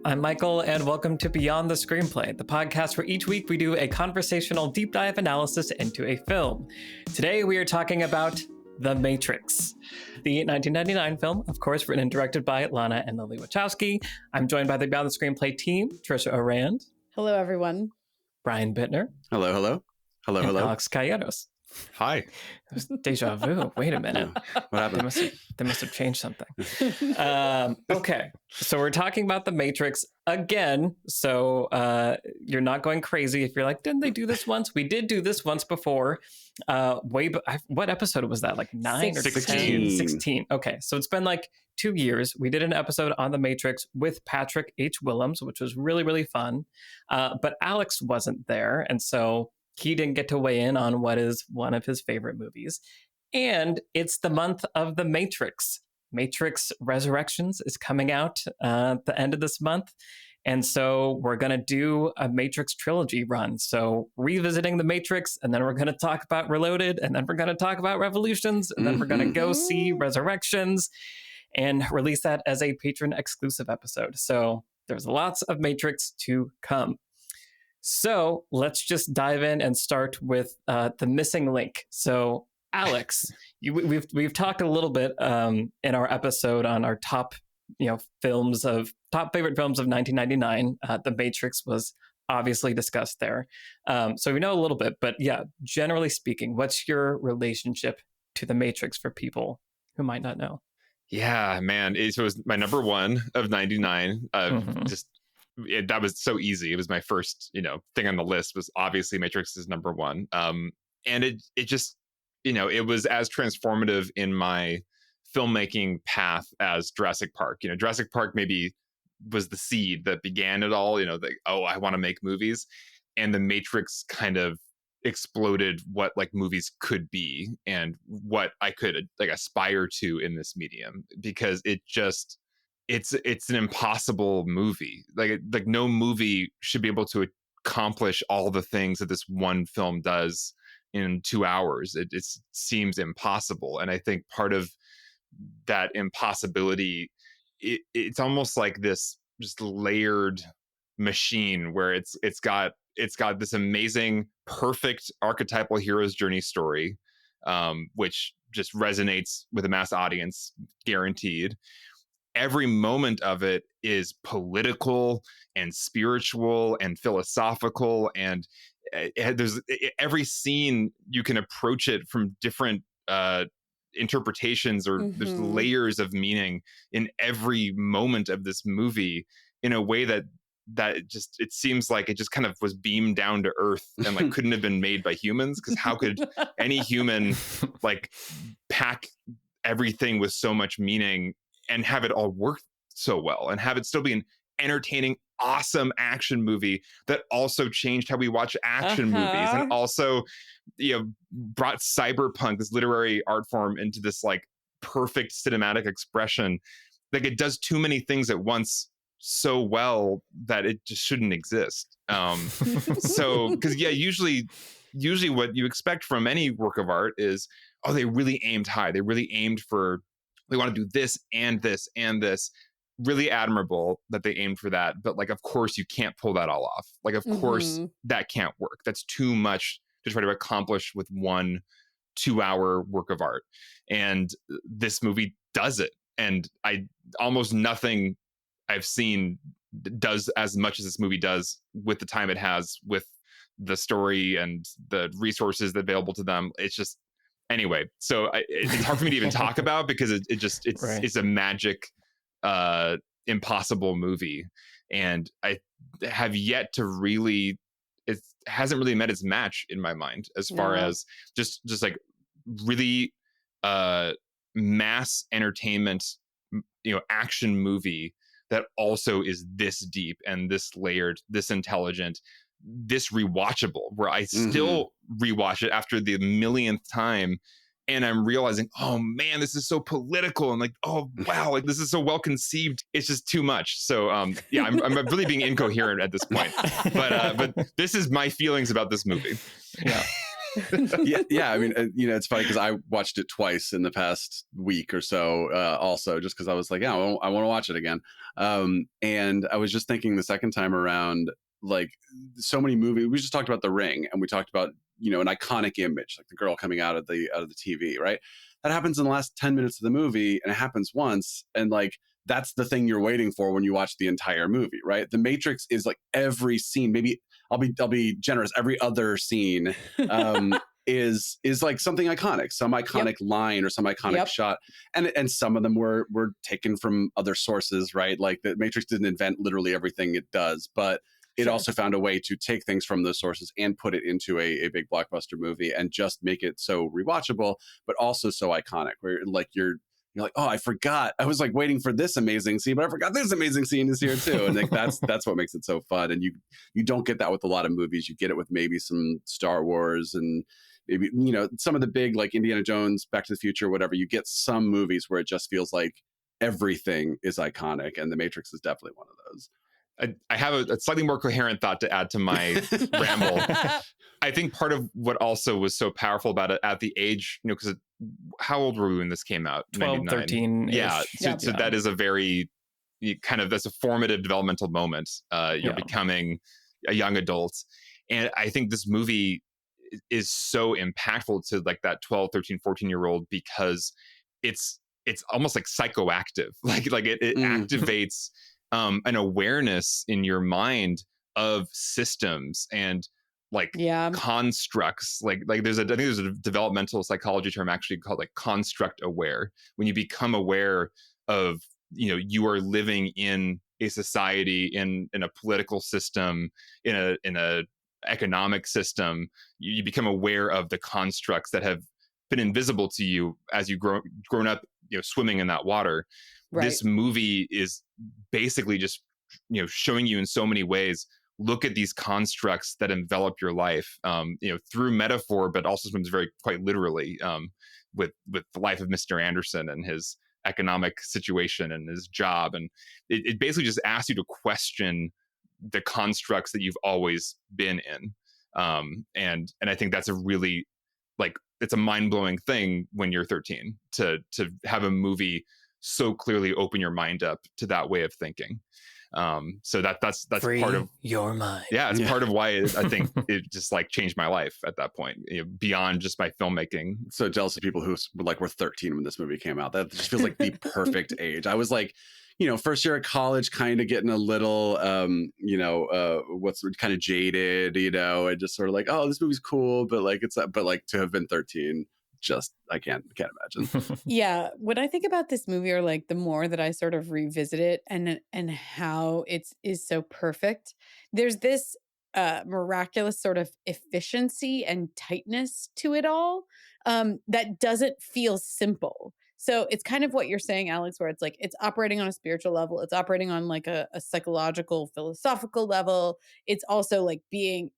I'm Michael, and welcome to Beyond the Screenplay, the podcast where each week we do a conversational deep dive analysis into a film. Today we are talking about The Matrix, the 1999 film, of course, written and directed by Lana and Lily Wachowski. I'm joined by the Beyond the Screenplay team, Trisha Orand. Hello, everyone. Brian Bittner. Hello, hello. Hello, and hello. Alex Calleros. Hi. It was deja vu. Wait a minute. What happened? They must have changed something. Okay. So we're talking about The Matrix again. So you're not going crazy if you're like, didn't they do this once? We did do this once before. What episode was that? Like 9 or 16? 16. Okay. So it's been like 2 years. We did an episode on The Matrix with Patrick H. Willems, which was really, really fun. But Alex wasn't there. And so he didn't get to weigh in on what is one of his favorite movies. And it's the month of The Matrix. Matrix Resurrections is coming out at the end of this month. And so we're going to do a Matrix trilogy run. So revisiting The Matrix, and then we're going to talk about Reloaded, and then we're going to talk about Revolutions, and then we're going to go see Resurrections and release that as a patron exclusive episode. So there's lots of Matrix to come. So let's just dive in and start with the missing link. So Alex, we've talked a little bit in our episode on our top favorite films of 1999. The Matrix was obviously discussed there, so we know a little bit. But yeah, generally speaking, what's your relationship to The Matrix for people who might not know? Yeah, man, it was my number one of 99. That was so easy. It was my first, thing on the list. Was obviously Matrix is number one. And it just, it was as transformative in my filmmaking path as Jurassic Park. Jurassic Park maybe was the seed that began it all. I want to make movies, and The Matrix kind of exploded what like movies could be and what I could like aspire to in this medium, because it's an impossible movie. Like no movie should be able to accomplish all the things that this one film does in 2 hours. It seems impossible. And I think part of that impossibility, it's almost like this just layered machine where it's got this amazing, perfect archetypal hero's journey story, which just resonates with a mass audience, guaranteed. Every moment of it is political and spiritual and philosophical, and there's every scene you can approach it from different interpretations, or there's layers of meaning in every moment of this movie in a way that it seems like it just kind of was beamed down to earth and like couldn't have been made by humans, because how could any human like pack everything with so much meaning and have it all work so well and have it still be an entertaining, awesome action movie that also changed how we watch action movies, and also, brought cyberpunk, this literary art form, into this like perfect cinematic expression. Like it does too many things at once so well that it just shouldn't exist. So, because usually what you expect from any work of art is, they really aimed high. They really aimed for, they want to do this and this and this. Really admirable that they aimed for that. But like, of course, you can't pull that all off. Like, of course, that can't work. That's too much to try to accomplish with 1 2-hour work of art. And this movie does it. And almost nothing I've seen does as much as this movie does with the time it has, with the story and the resources that are available to them. It's just, anyway, so it's hard for me to even talk about, because it's a magic, impossible movie. And I have yet to really, it hasn't really met its match in my mind, as far as just like really mass entertainment, action movie that also is this deep and this layered, this intelligent, this rewatchable, where I still rewatch it after the millionth time, and I'm realizing, oh man, this is so political, and like, oh wow, like this is so well conceived. It's just too much. So I'm really being incoherent at this point. But this is my feelings about this movie. Yeah. Yeah. I mean, it's funny because I watched it twice in the past week or so, also just because I was like, yeah, I want to watch it again. And I was just thinking the second time around, like so many movies. We just talked about The Ring, and we talked about an iconic image, like the girl coming out of the TV, right? That happens in the last 10 minutes of the movie, and it happens once, and like that's the thing you're waiting for when you watch the entire movie, right? The Matrix is like every scene, maybe I'll be generous, every other scene is like something iconic, some iconic line or some iconic shot, and some of them were taken from other sources, right? Like the Matrix didn't invent literally everything it does, but it also found a way to take things from those sources and put it into a big blockbuster movie and just make it so rewatchable, but also so iconic. Where like you're like, oh, I forgot. I was like waiting for this amazing scene, but I forgot this amazing scene is here too. And like that's what makes it so fun. And you don't get that with a lot of movies. You get it with maybe some Star Wars and maybe some of the big like Indiana Jones, Back to the Future, whatever. You get some movies where it just feels like everything is iconic, and The Matrix is definitely one of those. I have a slightly more coherent thought to add to my ramble. I think part of what also was so powerful about it at the age, because how old were we when this came out? 12, 13. Yeah. So that is a very that's a formative developmental moment. You're becoming a young adult. And I think this movie is so impactful to like that 12, 13, 14-year-old because it's almost like psychoactive. Like it activates an awareness in your mind of systems and like constructs. Like I think there's a developmental psychology term actually called like construct aware. When you become aware of, you are living in a society, in a political system, in a economic system, you become aware of the constructs that have been invisible to you as you've grown up, swimming in that water. Right. This movie is basically just, showing you in so many ways, look at these constructs that envelop your life, through metaphor, but also sometimes quite literally, with the life of Mr. Anderson and his economic situation and his job. And it basically just asks you to question the constructs that you've always been in. And I think that's a really, like, it's a mind-blowing thing when you're 13 to have a movie so clearly open your mind up to that way of thinking. So that's Free part of your mind. Yeah, it's part of why I think it just like changed my life at that point, beyond just my filmmaking. So jealous of people who were 13 when this movie came out. That just feels like the perfect age. I was like, first year at college, kind of getting a little, what's kind of jaded, and just sort of like, oh, this movie's cool, but like but like to have been 13, just I can't imagine. Yeah, when I think about this movie, or like the more that I sort of revisit it and how it is so perfect, there's this miraculous sort of efficiency and tightness to it all, that doesn't feel simple. So it's kind of what you're saying, Alex, where it's like it's operating on a spiritual level, it's operating on like a psychological, philosophical level. It's also like being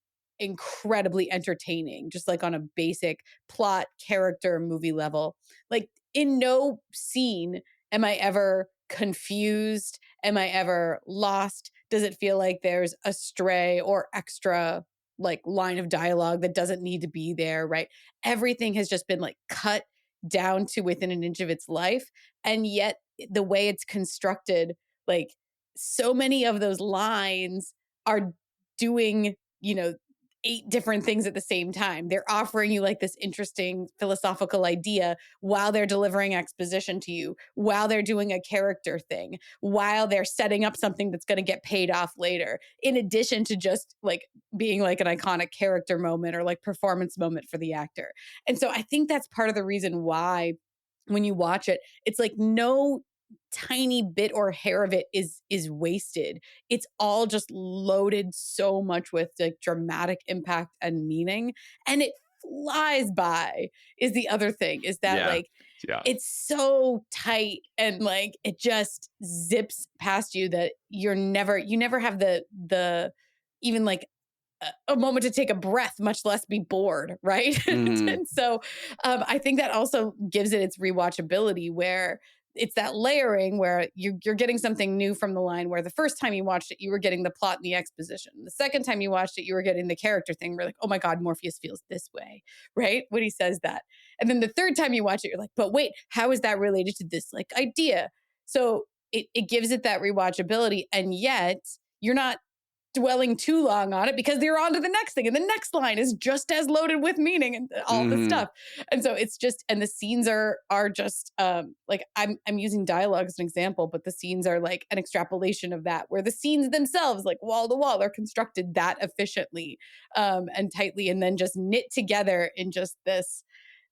incredibly entertaining, just like on a basic plot, character, movie level. Like in no scene am I ever confused? Am I ever lost? Does it feel like there's a stray or extra like line of dialogue that doesn't need to be there, right? Everything has just been like cut down to within an inch of its life. And yet the way it's constructed, like so many of those lines are doing, 8 different things at the same time. They're offering you like this interesting philosophical idea while they're delivering exposition to you, while they're doing a character thing, while they're setting up something that's going to get paid off later, in addition to just like being like an iconic character moment or like performance moment for the actor. And so I think that's part of the reason why when you watch it, it's like no tiny bit or hair of it is wasted. It's all just loaded so much with like dramatic impact and meaning, and it flies by. Is the other thing, is that it's so tight and like it just zips past you that you never have the even like a moment to take a breath, much less be bored, right? Mm-hmm. And so I think that also gives it its rewatchability, where it's that layering where you're getting something new from the line, where the first time you watched it, you were getting the plot and the exposition. The second time you watched it, you were getting the character thing. We're like, oh my God, Morpheus feels this way, right? When he says that. And then the third time you watch it, you're like, but wait, how is that related to this like idea? So it gives it that rewatchability. And yet you're not dwelling too long on it because they're on to the next thing. And the next line is just as loaded with meaning and all this stuff. And so it's just, and the scenes are just like, I'm using dialogue as an example, but the scenes are like an extrapolation of that, where the scenes themselves, like wall to wall, are constructed that efficiently and tightly, and then just knit together in just this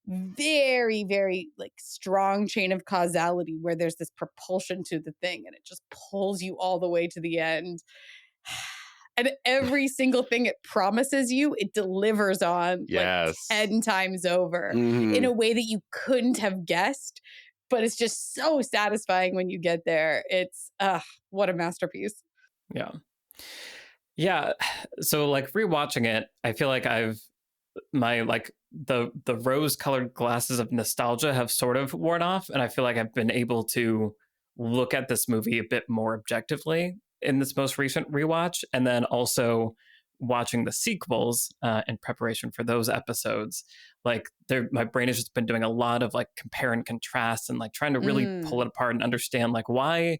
very, very like strong chain of causality where there's this propulsion to the thing and it just pulls you all the way to the end. And every single thing it promises you, it delivers on like 10 times over in a way that you couldn't have guessed. But it's just so satisfying when you get there. It's what a masterpiece. Yeah. Yeah. So like rewatching it, I feel like my like the rose-colored glasses of nostalgia have sort of worn off, and I feel like I've been able to look at this movie a bit more objectively in this most recent rewatch, and then also watching the sequels in preparation for those episodes. Like my brain has just been doing a lot of like compare and contrast and like trying to really pull it apart and understand like, why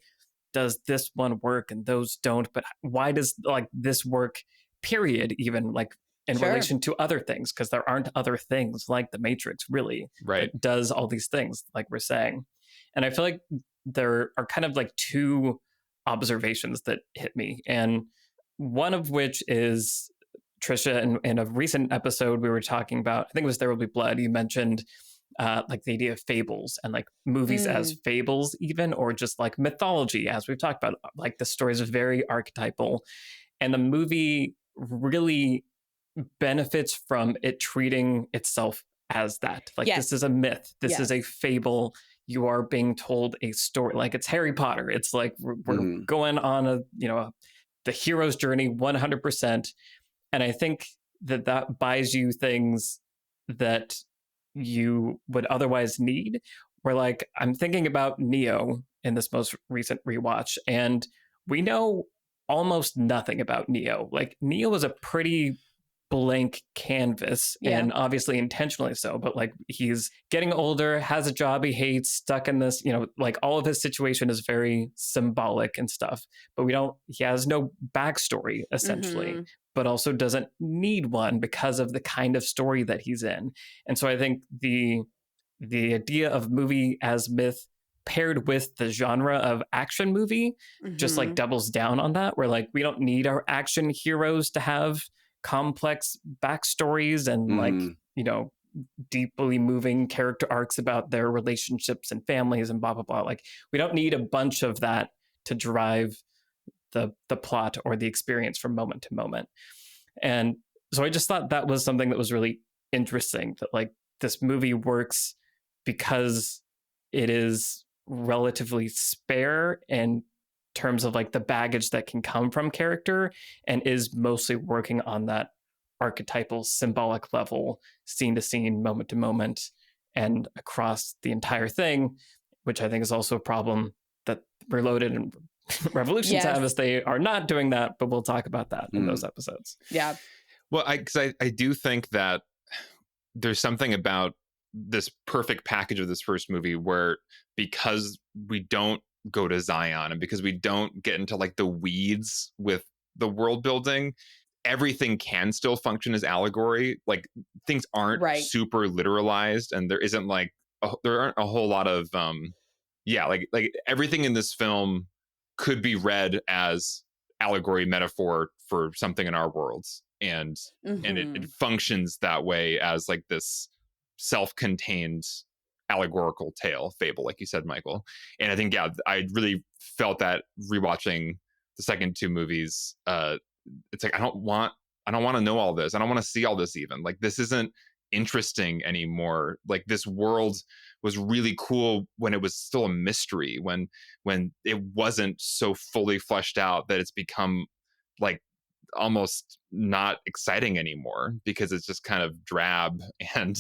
does this one work and those don't, but why does like this work period, even like in relation to other things, because there aren't other things like the Matrix really that does all these things like we're saying. And I feel like there are kind of like two observations that hit me, and one of which is, Trisha, in a recent episode we were talking about, I think it was There Will Be Blood, you mentioned like the idea of fables and like movies as fables even, or just like mythology, as we've talked about, like the stories are very archetypal, and the movie really benefits from it treating itself as that. Like this is a myth, this is a fable, you are being told a story, like it's Harry Potter. It's like we're going on the hero's journey 100%. And I think that buys you things that you would otherwise need. Where like I'm thinking about Neo in this most recent rewatch, and we know almost nothing about Neo. Like Neo is a pretty blank canvas, and obviously intentionally so, but like he's getting older, has a job he hates, stuck in this, like all of his situation is very symbolic and stuff, but he has no backstory essentially, but also doesn't need one because of the kind of story that he's in. And so I think the idea of movie as myth paired with the genre of action movie just like doubles down on that, where like we don't need our action heroes to have complex backstories and like deeply moving character arcs about their relationships and families and blah blah blah. Like we don't need a bunch of that to drive the plot or the experience from moment to moment. And so I just thought that was something that was really interesting, that like this movie works because it is relatively spare in terms of like the baggage that can come from character, and is mostly working on that archetypal symbolic level, scene to scene, moment to moment, and across the entire thing, which I think is also a problem that Reloaded and Revolutions have, is they are not doing that, but we'll talk about that in those episodes. Yeah. Well, I do think that there's something about this perfect package of this first movie where, because we don't go to Zion and because we don't get into like the weeds with the world building, everything can still function as allegory. Like things aren't super literalized, and there isn't like there aren't a whole lot of like everything in this film could be read as allegory, metaphor for something in our worlds, and it functions that way as like this self-contained allegorical tale, fable, like you said, Michael. And I think I really felt that rewatching the second two movies. It's like I don't want to know all this. I don't want to see all this even. Like this isn't interesting anymore. Like this world was really cool when it was still a mystery, when it wasn't so fully fleshed out that it's become like almost not exciting anymore because it's just kind of drab. And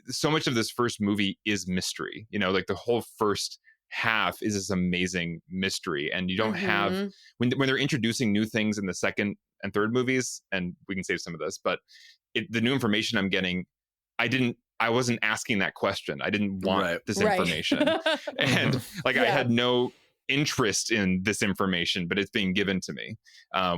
so much of this first movie is mystery, like the whole first half is this amazing mystery, and you don't have Mhm. when they're introducing new things in the second and third movies, and we can save some of this, but the new information I'm getting, I wasn't asking that question. I didn't want Right. this Right. information. And like I Yeah. had no interest in this information, but it's being given to me.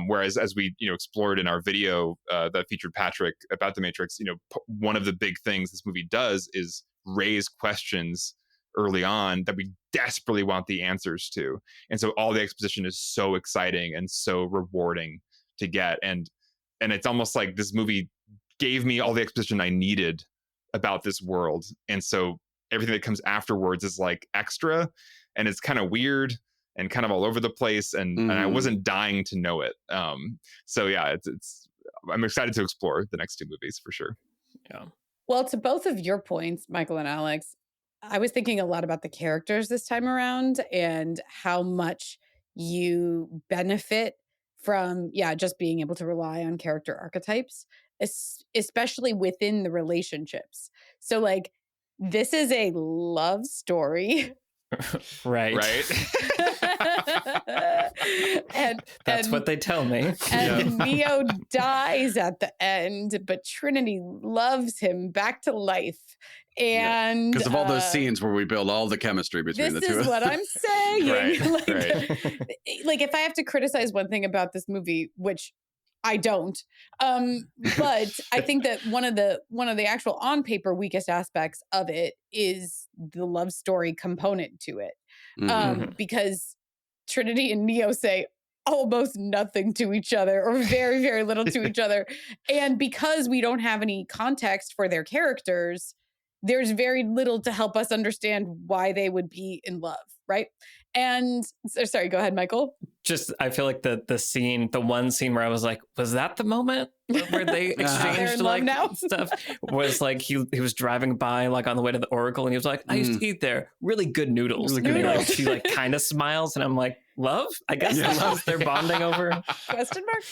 Whereas as we explored in our video that featured Patrick about the Matrix, one of the big things this movie does is raise questions early on that we desperately want the answers to. And so all the exposition is so exciting and so rewarding to get. And it's almost like this movie gave me all the exposition I needed about this world. And so everything that comes afterwards is like extra, and it's kind of weird and kind of all over the place. And I wasn't dying to know it. So yeah, it's I'm excited to explore the next two movies for sure. Yeah. Well, to both of your points, Michael and Alex, I was thinking a lot about the characters this time around and how much you benefit from, just being able to rely on character archetypes, especially within the relationships. So, like, this is a love story. Right. and that's what they tell me. And Neo dies at the end, but Trinity loves him back to life. And because of all those scenes where we build all the chemistry between the two. This is what I'm saying. Right. Like, if I have to criticize one thing about this movie, which I don't, but I think that one of the actual on paper weakest aspects of it is the love story component to it, because Trinity and Neo say almost nothing to each other, or very, very little to each other. And because we don't have any context for their characters, there's very little to help us understand why they would be in love, right? And sorry, go ahead, Michael. Just, I feel like the one scene where I was like, was that the moment where they exchanged like stuff? Was like he was driving by like on the way to the Oracle, and he was like, I used to eat there, really good noodles. And like, she like kind of smiles, and I'm like, love? I guess love. They're bonding over. Question mark.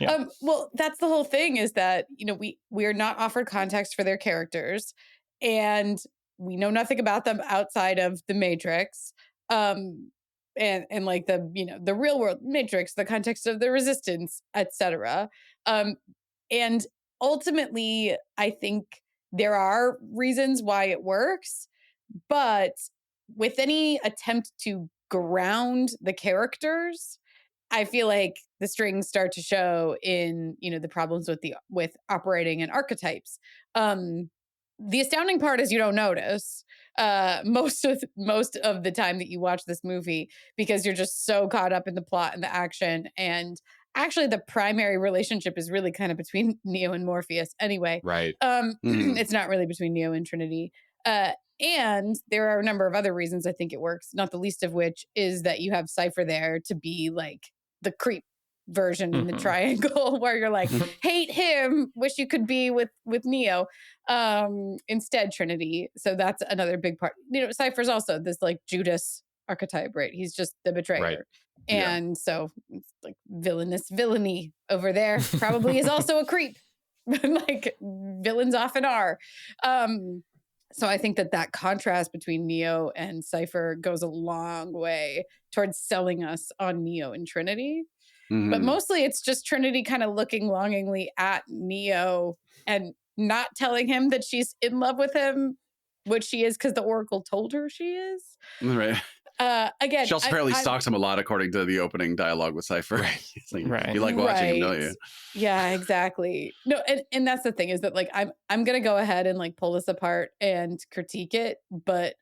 Yeah. Well, that's the whole thing, is that we're not offered context for their characters, and we know nothing about them outside of the Matrix. And like the real world Matrix, the context of the Resistance, etc. And ultimately, I think there are reasons why it works, but with any attempt to ground the characters, I feel like the strings start to show in the problems with operating in archetypes. The astounding part is you don't notice most of the time that you watch this movie, because you're just so caught up in the plot and the action. And actually, the primary relationship is really kind of between Neo and Morpheus anyway. Right. It's not really between Neo and Trinity. And there are a number of other reasons I think it works, not the least of which is that you have Cypher there to be like the creep version in the triangle, where you're like, hate him, wish you could be with Neo, instead Trinity. So that's another big part. Cypher's also this like Judas archetype, right? He's just the betrayer. Right. And so it's like villainy over there probably is also a creep. Like villains often are. So I think that contrast between Neo and Cypher goes a long way towards selling us on Neo and Trinity. But mostly it's just Trinity kind of looking longingly at Neo and not telling him that she's in love with him, which she is because the Oracle told her she is. Right. Again, she also apparently stalks him a lot, according to the opening dialogue with Cypher. Like, you like watching him, don't you? Yeah, exactly. No, and that's the thing, is that like I'm gonna go ahead and like pull this apart and critique it, but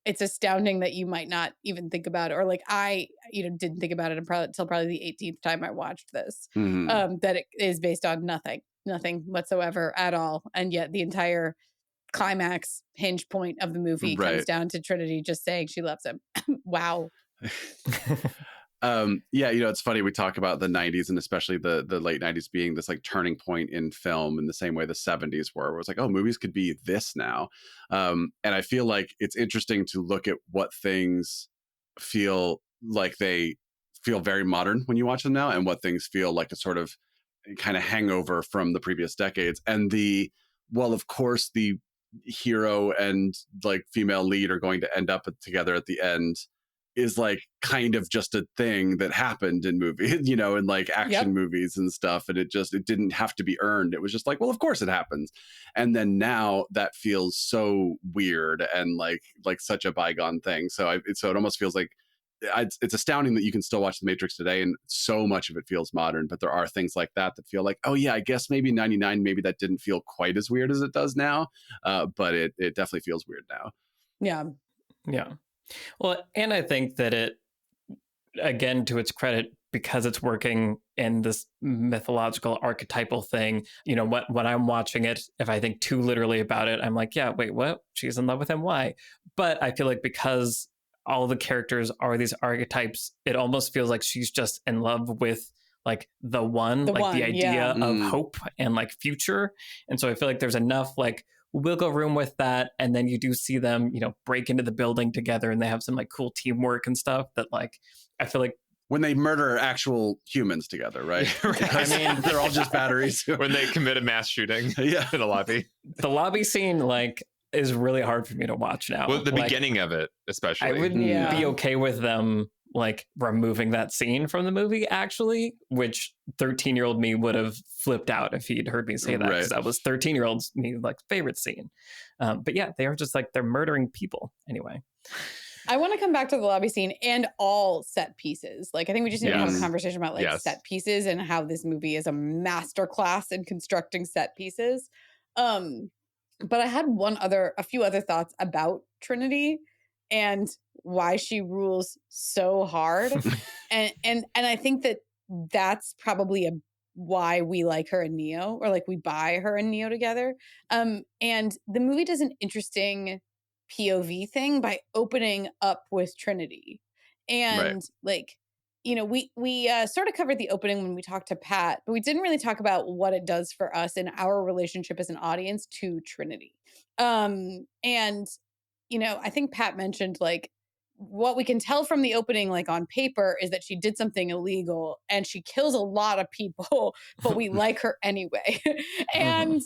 it's astounding that you might not even think about it, or like I didn't think about it until probably the 18th time I watched this. That it is based on nothing whatsoever at all, and yet the entire climax hinge point of the movie comes down to Trinity just saying she loves him. Wow. It's funny, we talk about the 90s, and especially the late 90s being this like turning point in film in the same way the 70s were, where it was like, oh, movies could be this now. And I feel like it's interesting to look at what things feel like they feel very modern when you watch them now, and what things feel like a sort of kind of hangover from the previous decades. And of course, the hero and like female lead are going to end up together at the end, is like kind of just a thing that happened in movies, you know, in like action movies and stuff. And it didn't have to be earned. It was just like, well, of course it happens. And then now that feels so weird and like such a bygone thing. So it almost feels like it's astounding that you can still watch The Matrix today and so much of it feels modern, but there are things like that feel like, oh yeah, I guess maybe 99, maybe that didn't feel quite as weird as it does now. But it definitely feels weird now. Yeah. Yeah. Well, and I think that it, again, to its credit, because it's working in this mythological archetypal thing, you know, when I'm watching it, if I think too literally about it, I'm like, yeah, wait, what? She's in love with him. Why? But I feel like because all the characters are these archetypes, it almost feels like she's just in love with like the idea of hope and like future. And so I feel like there's enough like wiggle room with that. And then you do see them, you know, break into the building together and they have some like cool teamwork and stuff that like, I feel like when they murder actual humans together, right? I mean, they're all just batteries. When they commit a mass shooting in a lobby. The lobby scene, like, is really hard for me to watch now. Well, the like, beginning of it, especially. I wouldn't be okay with them like removing that scene from the movie, actually, which 13-year-old me would have flipped out if he'd heard me say that, because that was 13-year-old me like favorite scene. But yeah, they are just like, they're murdering people anyway. I want to come back to the lobby scene and all set pieces. Like, I think we just need to have a conversation about like set pieces and how this movie is a masterclass in constructing set pieces. But I had a few other thoughts about Trinity and why she rules so hard. and I think that's probably why we like her and Neo, or like we buy her and Neo together. And the movie does an interesting POV thing by opening up with Trinity. And like, you know, we sort of covered the opening when we talked to Pat, but we didn't really talk about what it does for us in our relationship as an audience to Trinity. And, you know, I think Pat mentioned like what we can tell from the opening, like on paper, is that she did something illegal and she kills a lot of people, but we like her anyway. And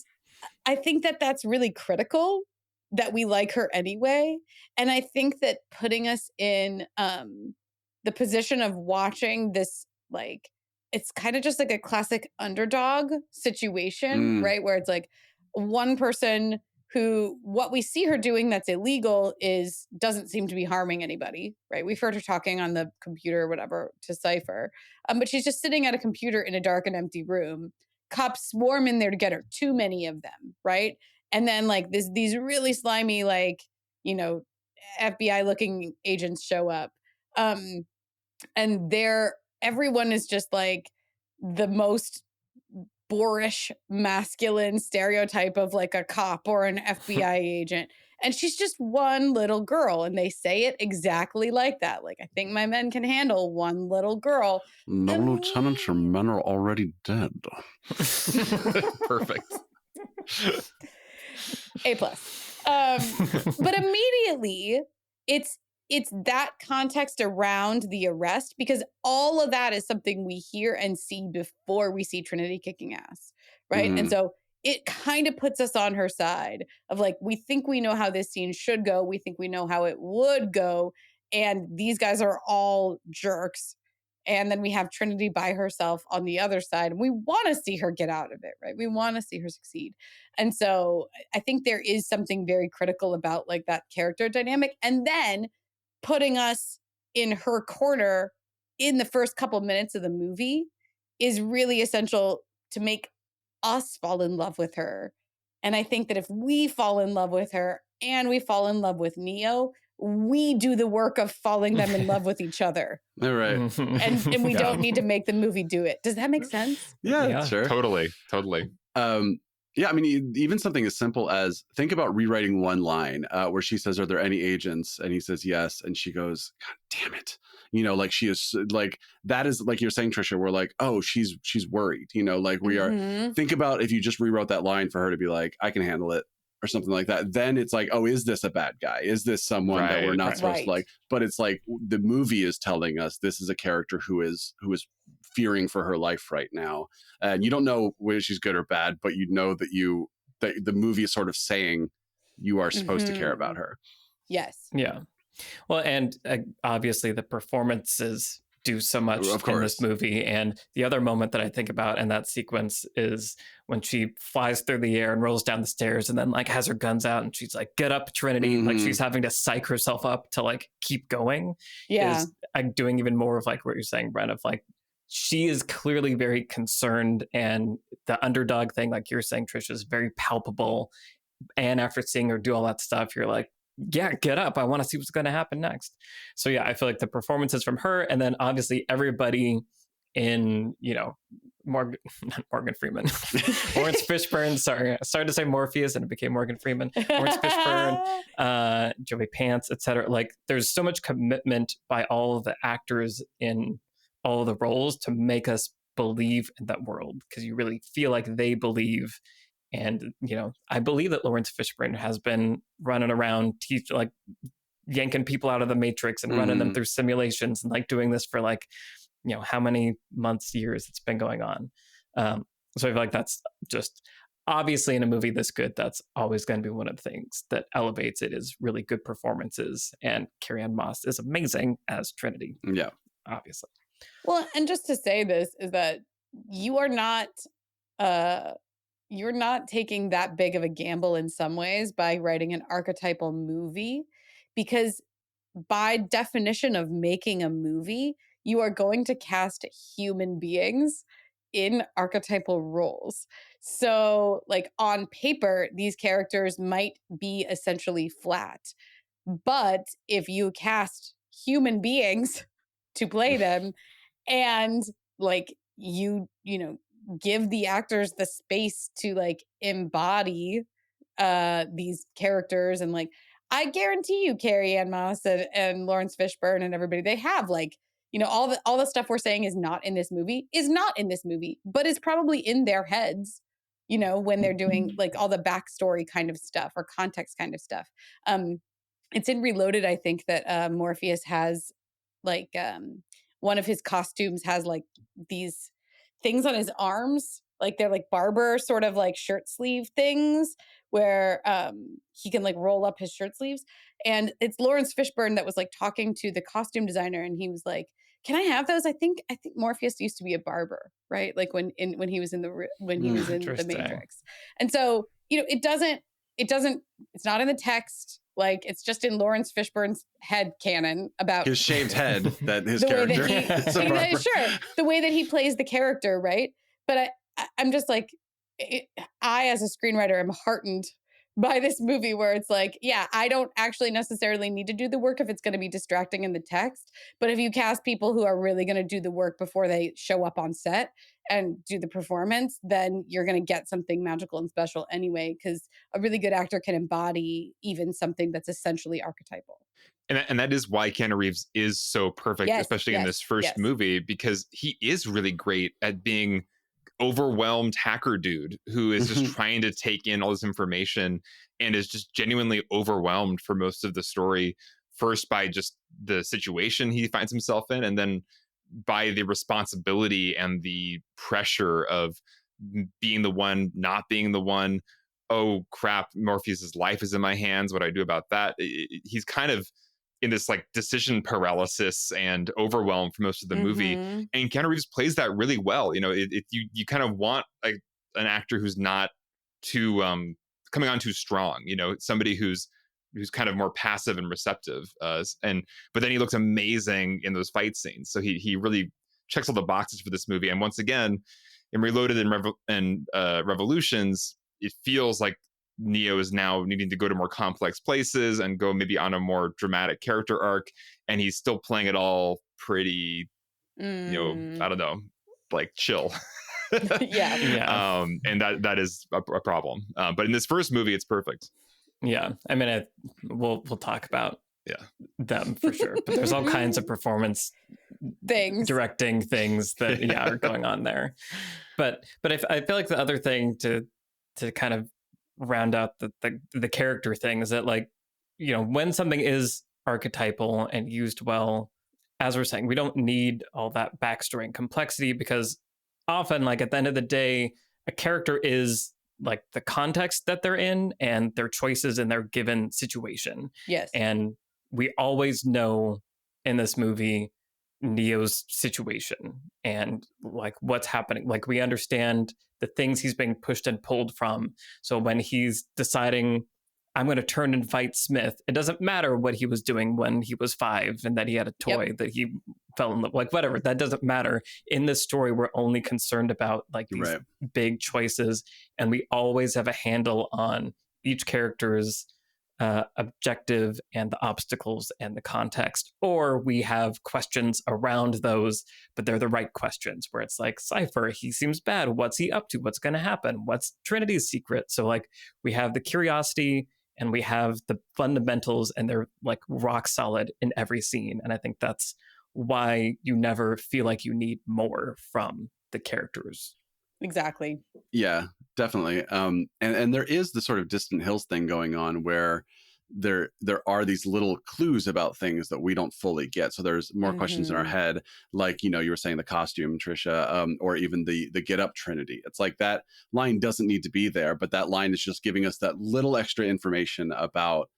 I think that's really critical, that we like her anyway. And I think that putting us in the position of watching this, like, it's kind of just like a classic underdog situation, right? Where it's like one person who, what we see her doing that's illegal doesn't seem to be harming anybody, right? We've heard her talking on the computer or whatever to Cypher, but she's just sitting at a computer in a dark and empty room. Cops swarm in there to get her, too many of them, right? And then like these really slimy, like, you know, FBI looking agents show up. And everyone is just like the most boorish, masculine stereotype of like a cop or an FBI agent. And she's just one little girl. And they say it exactly like that. Like, I think my men can handle one little girl. No, Lieutenant, your men are already dead. Perfect. A+. But immediately it's that context around the arrest, because all of that is something we hear and see before we see Trinity kicking ass, right? And so it kind of puts us on her side of like, we think we know how this scene should go. We think we know how it would go. And these guys are all jerks. And then we have Trinity by herself on the other side. And we want to see her get out of it, right? We want to see her succeed. And so I think there is something very critical about like that character dynamic. And then putting us in her corner in the first couple minutes of the movie is really essential to make us fall in love with her. And I think that if we fall in love with her and we fall in love with Neo, we do the work of falling them in love with each other. All right. And we don't need to make the movie do it. Does that make sense? Yeah, sure. Totally. Yeah, I mean, even something as simple as think about rewriting one line where she says, "Are there any agents?" And he says, "Yes." And she goes, "God damn it." You know, like she is like, that is like you're saying, Trisha, we're like, oh, she's worried, you know, like we are. Think about if you just rewrote that line for her to be like, I can handle it or something like that. Then it's like, oh, is this a bad guy? Is this someone that we're not supposed to like? But it's like the movie is telling us this is a character who is fearing for her life right now. And you don't know whether she's good or bad, but you know that the movie is sort of saying you are supposed to care about her. Yes. Yeah. Well, and obviously the performances do so much Of in this course. movie. And the other moment that I think about in that sequence is when she flies through the air and rolls down the stairs and then like has her guns out and she's like, get up, Trinity. Like she's having to psych herself up to like keep going. Yeah. Is like doing even more of like what you're saying, Brent, of like, she is clearly very concerned, and the underdog thing, like you're saying, Trish, is very palpable. And after seeing her do all that stuff, you're like, yeah, get up. I want to see what's going to happen next. So yeah, I feel like the performances from her, and then obviously everybody in, you know, Morgan, not Morgan Freeman, Lawrence Fishburne. Sorry, I started to say Morpheus and it became Morgan Freeman. Lawrence Fishburne, Joey Pants, etc. Like, there's so much commitment by all of the actors in all of the roles to make us believe in that world, because you really feel like they believe. And, you know, I believe that Lawrence Fishburne has been running around, like yanking people out of the Matrix and running them through simulations and like doing this for like, you know, how many months, years it's been going on. So I feel like that's just obviously in a movie this good, that's always going to be one of the things that elevates it, is really good performances. And Carrie-Anne Moss is amazing as Trinity. Yeah. Obviously. Well, and just to say this is that you are not you're not taking that big of a gamble in some ways by writing an archetypal movie, because by definition of making a movie, you are going to cast human beings in archetypal roles. So, like on paper, these characters might be essentially flat. But if you cast human beings to play them, and like you know, give the actors the space to like embody these characters, and like I guarantee you Carrie-Anne Moss and Lawrence Fishburne and everybody, they have like, you know, all the stuff we're saying is not in this movie, but is probably in their heads, you know, when they're doing like all the backstory kind of stuff or context kind of stuff. It's in Reloaded, I think, that Morpheus has like one of his costumes has like these things on his arms, like they're like barber sort of like shirt sleeve things, where he can like roll up his shirt sleeves. And it's Lawrence Fishburne that was like talking to the costume designer, and he was like, "Can I have those?" I think Morpheus used to be a barber, right? Like when he was in the Matrix. And so, you know, it's not in the text. Like, it's just in Lawrence Fishburne's head canon about his shaved head, that his the way character. that he, sure, the way that he plays the character, right? But I'm just like, I as a screenwriter am heartened by this movie, where it's like, yeah, I don't actually necessarily need to do the work if it's going to be distracting in the text. But if you cast people who are really going to do the work before they show up on set and do the performance, then you're going to get something magical and special anyway, because a really good actor can embody even something that's essentially archetypal. And that is why Keanu Reeves is so perfect, especially in this first movie, because he is really great at being overwhelmed hacker dude who is just trying to take in all this information and is just genuinely overwhelmed for most of the story, first by just the situation he finds himself in, and then by the responsibility and the pressure of being the one, not being the one. Oh crap, Morpheus's life is in my hands, what do I do about that? He's kind of in this like decision paralysis and overwhelm for most of the movie. And Keanu Reeves plays that really well. You know, you kind of want an actor who's not too coming on too strong, you know, somebody who's kind of more passive and receptive. But then he looks amazing in those fight scenes. So he really checks all the boxes for this movie. And once again, in Reloaded and Revolutions, it feels like Neo is now needing to go to more complex places and go maybe on a more dramatic character arc, and he's still playing it all pretty, you know, I don't know, like chill. Yeah. And that is a problem. But in this first movie, it's perfect. Yeah, I mean, we'll talk about them for sure, but there's all kinds of performance directing things that are going on there. But I feel like the other thing to kind of round out the character thing is that, like, you know, when something is archetypal and used well, as we're saying, we don't need all that backstory and complexity, because often, like, at the end of the day, a character is like the context that they're in and their choices in their given situation. Yes. And we always know in this movie Neo's situation and like what's happening. Like we understand the things he's being pushed and pulled from. So when he's deciding, I'm going to turn and fight Smith, it doesn't matter what he was doing when he was 5 and that he had a toy that he fell in love, like whatever, that doesn't matter. In this story, we're only concerned about like these big choices, and we always have a handle on each character's objective and the obstacles and the context, or we have questions around those, but they're the right questions where it's like, Cypher, he seems bad, what's he up to, what's going to happen, what's Trinity's secret? So like we have the curiosity and we have the fundamentals, and they're like rock solid in every scene, and I think that's why you never feel like you need more from the characters. Exactly. Yeah, definitely. And there is the sort of Distant Hills thing going on where there are these little clues about things that we don't fully get. So there's more questions in our head, like, you know, you were saying the costume, Trisha, or even the get up Trinity. It's like that line doesn't need to be there, but that line is just giving us that little extra information about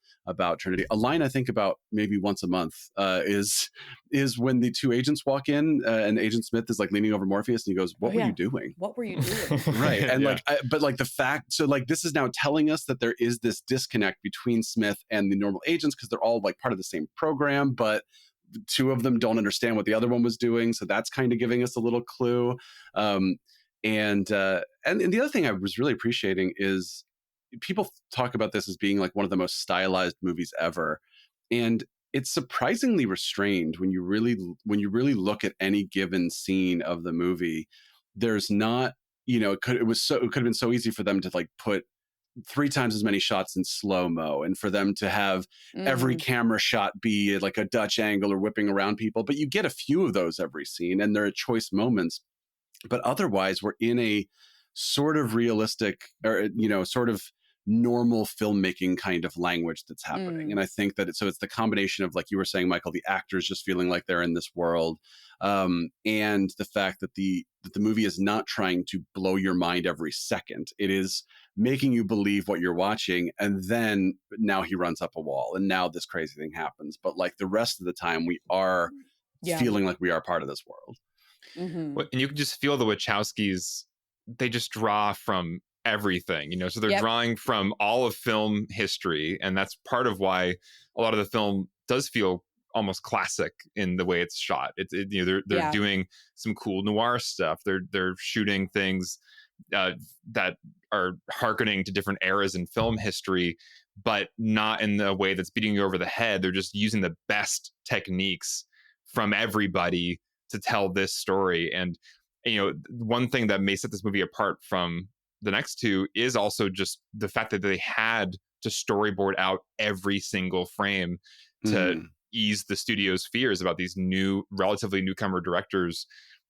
Trinity. A line I think about maybe once a month is when the two agents walk in and Agent Smith is like leaning over Morpheus and he goes, "What were you doing? What were you doing?" Right. And but like the fact, so like this is now telling us that there is this disconnect between Smith and the normal agents because they're all like part of the same program, but two of them don't understand what the other one was doing. So that's kind of giving us a little clue. And the other thing I was really appreciating is people talk about this as being like one of the most stylized movies ever, and it's surprisingly restrained when you really look at any given scene of the movie. There's not, you know, it could have been so easy for them to like put 3 times as many shots in slow-mo, and for them to have every camera shot be like a Dutch angle or whipping around people, but you get a few of those every scene, and there are choice moments. But otherwise, we're in a sort of realistic, or, you know, sort of normal filmmaking kind of language that's happening. And I think that it's the combination of, like you were saying, Michael, the actors just feeling like they're in this world, and the fact that the movie is not trying to blow your mind every second. It is making you believe what you're watching, and then now he runs up a wall, and now this crazy thing happens. But like the rest of the time, we are feeling like we are part of this world. And you can just feel the Wachowskis, they just draw from everything, you know, so they're drawing from all of film history, and that's part of why a lot of the film does feel almost classic in the way it's shot. You know, they're doing some cool noir stuff. They're shooting things that are hearkening to different eras in film history, but not in the way that's beating you over the head. They're just using the best techniques from everybody to tell this story. And, you know, one thing that may set this movie apart from the next two is also just the fact that they had to storyboard out every single frame to ease the studio's fears about these relatively newcomer directors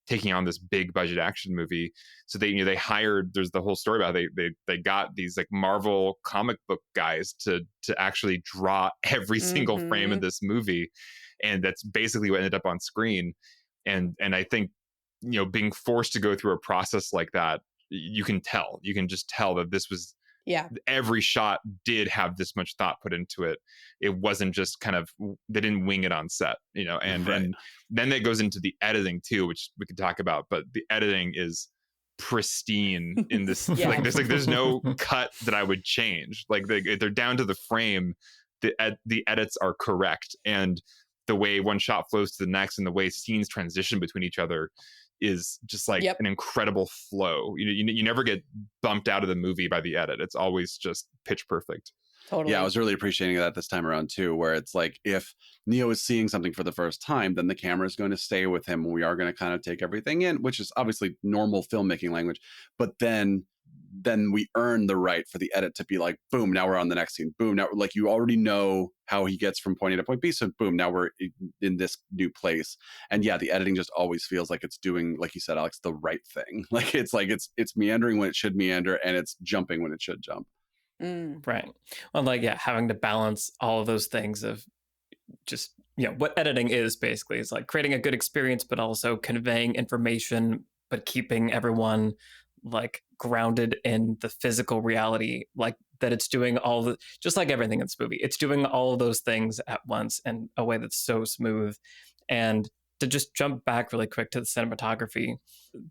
taking on this big budget action movie. So they hired, there's the whole story about they got these like Marvel comic book guys to actually draw every single frame of this movie. And that's basically what ended up on screen. And I think, you know, being forced to go through a process like that, you can just tell that this was, every shot did have this much thought put into it. It wasn't just kind of, they didn't wing it on set, you know, and then it goes into the editing too, which we could talk about, but the editing is pristine in this. There's no cut that I would change. Like they're down to the frame. The edits are correct, and the way one shot flows to the next and the way scenes transition between each other is just like an incredible flow. You never get bumped out of the movie by the edit. It's always just pitch perfect. Totally. Yeah, I was really appreciating that this time around too, where it's like if Neo is seeing something for the first time, then the camera is going to stay with him and we are going to kind of take everything in, which is obviously normal filmmaking language. But then we earn the right for the edit to be like, boom, now we're on the next scene. Boom, now like you already know how he gets from point A to point B. So boom, now we're in this new place. And yeah, the editing just always feels like it's doing, like you said, Alex, the right thing. Like it's meandering when it should meander, and it's jumping when it should jump. Right. Well, like, having to balance all of those things of just, you know, what editing is basically. It's like creating a good experience, but also conveying information, but keeping everyone like grounded in the physical reality, like that it's doing all the, just like everything in this movie, it's doing all of those things at once in a way that's so smooth. And to just jump back really quick to the cinematography,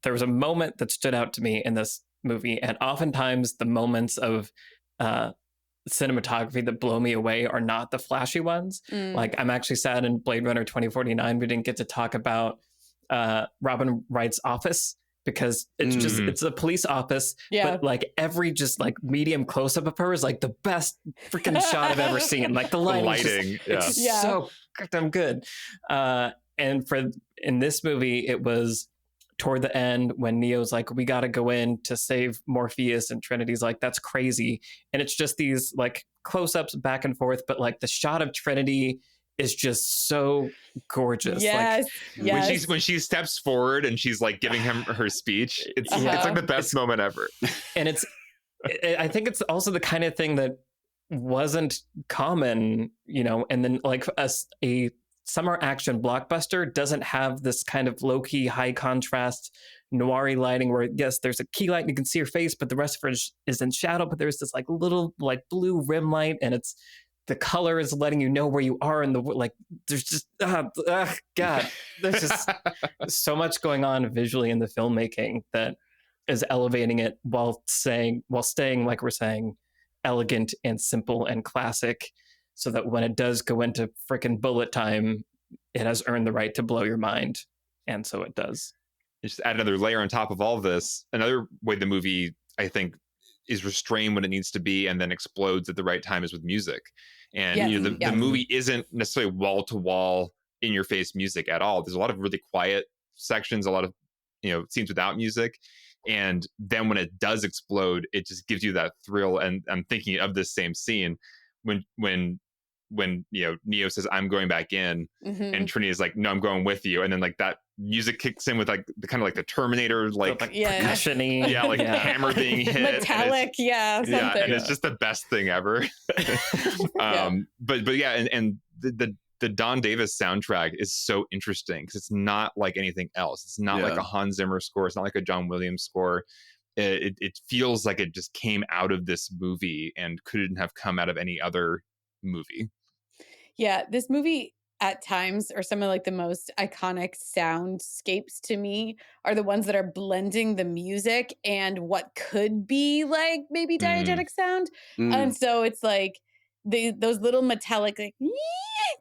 there was a moment that stood out to me in this movie, and oftentimes the moments of cinematography that blow me away are not the flashy ones. Like, I'm actually sad in Blade Runner 2049 we didn't get to talk about Robin Wright's office, because it's just, it's a police office, but like every just like medium close-up of her is like the best freaking shot I've ever seen. Like the lighting, it's so goddamn good. And in this movie, it was toward the end when Neo's like, we got to go in to save Morpheus, and Trinity's like, that's crazy. And it's just these like close-ups back and forth, but like the shot of Trinity is just so gorgeous. Yes, like, when she steps forward and she's like giving him her speech, it's like the best moment ever. And I think it's also the kind of thing that wasn't common, and then like a summer action blockbuster doesn't have this kind of low-key, high contrast noir-y lighting where, yes, there's a key light and you can see her face, but the rest of her is in shadow, but there's this like little like blue rim light, and the color is letting you know where you are in the, like, there's just, God, there's just so much going on visually in the filmmaking that is elevating it while staying, like we're saying, elegant and simple and classic, so that when it does go into frickin' bullet time, it has earned the right to blow your mind. And so it does. Just add another layer on top of all of this. Another way the movie, I think, is restrained when it needs to be and then explodes at the right time is with music. And the movie isn't necessarily wall to wall in your face music at all. There's a lot of really quiet sections, a lot of scenes without music, and then when it does explode, it just gives you that thrill. And I'm thinking of this same scene when Neo says, I'm going back in, and Trinity is like, no, I'm going with you, and then like that music kicks in with like the kind of like the Terminator percussion-y, hammer being hit, metallic, something. And it's just the best thing ever. But the Don Davis soundtrack is so interesting because it's not like anything else. It's not like a Hans Zimmer score. It's not like a John Williams score. It feels like it just came out of this movie and couldn't have come out of any other movie. Yeah, this movie at times are some of like the most iconic soundscapes to me are the ones that are blending the music and what could be like maybe diegetic sound. And so it's like those little metallic like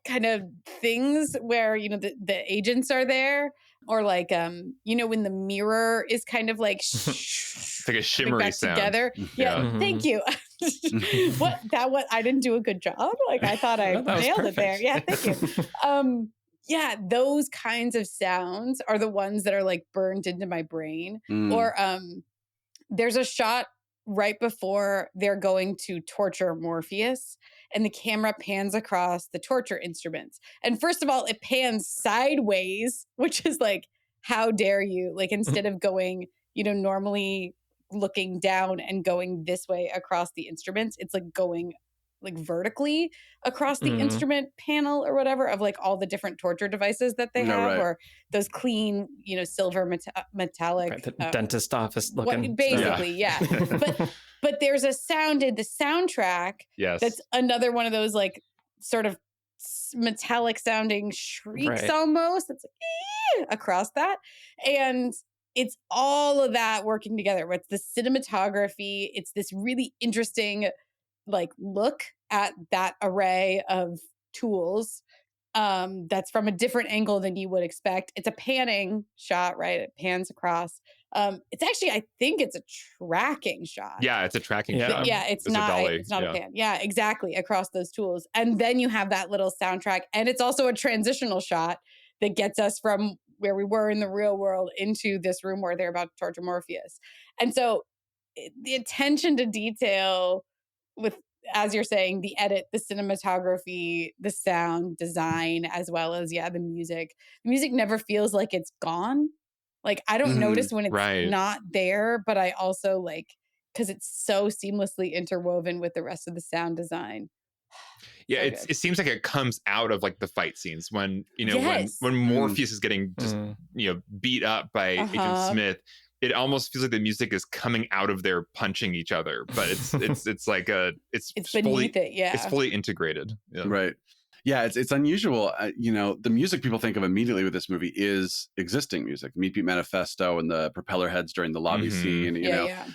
kind of things where the agents are there, or like when the mirror is kind of like it's like a shimmery sound together. Thank you. what I didn't do a good job, like I thought I nailed it there. Thank you. Those kinds of sounds are the ones that are like burned into my brain. Or there's a shot right before they're going to torture Morpheus, and the camera pans across the torture instruments. And first of all, it pans sideways, which is like, how dare you? Like, instead of going, normally looking down and going this way across the instruments, it's like going like vertically across the instrument panel or whatever of like all the different torture devices that they have, or those clean, silver metallic the dentist office looking basically. But there's a sound in the soundtrack that's another one of those like sort of metallic sounding shrieks almost. It's like across that, and it's all of that working together. It's the cinematography. It's this really interesting like look at that array of tools that's from a different angle than you would expect. It's a panning shot, right? It pans across. It's actually, I think it's a tracking shot. Yeah, it's a tracking shot. Yeah, it's not a pan. Yeah, exactly, across those tools. And then you have that little soundtrack, and it's also a transitional shot that gets us from where we were in the real world into this room where they're about to torture Morpheus. And so the attention to detail with, as you're saying, the edit, the cinematography, the sound design, as well as the music. The music never feels like it's gone. Like, I don't notice when it's not there, but I also like, because it's so seamlessly interwoven with the rest of the sound design. Yeah, it seems like it comes out of like the fight scenes when when Morpheus is getting just beat up by Agent Smith. it almost feels like the music is coming out of there punching each other, but it's like it's fully beneath it. Yeah. it's fully integrated. Yeah. Right. Yeah, it's unusual. The music people think of immediately with this movie is existing music, Meat Beat Manifesto and the propeller heads during the lobby scene. Yeah.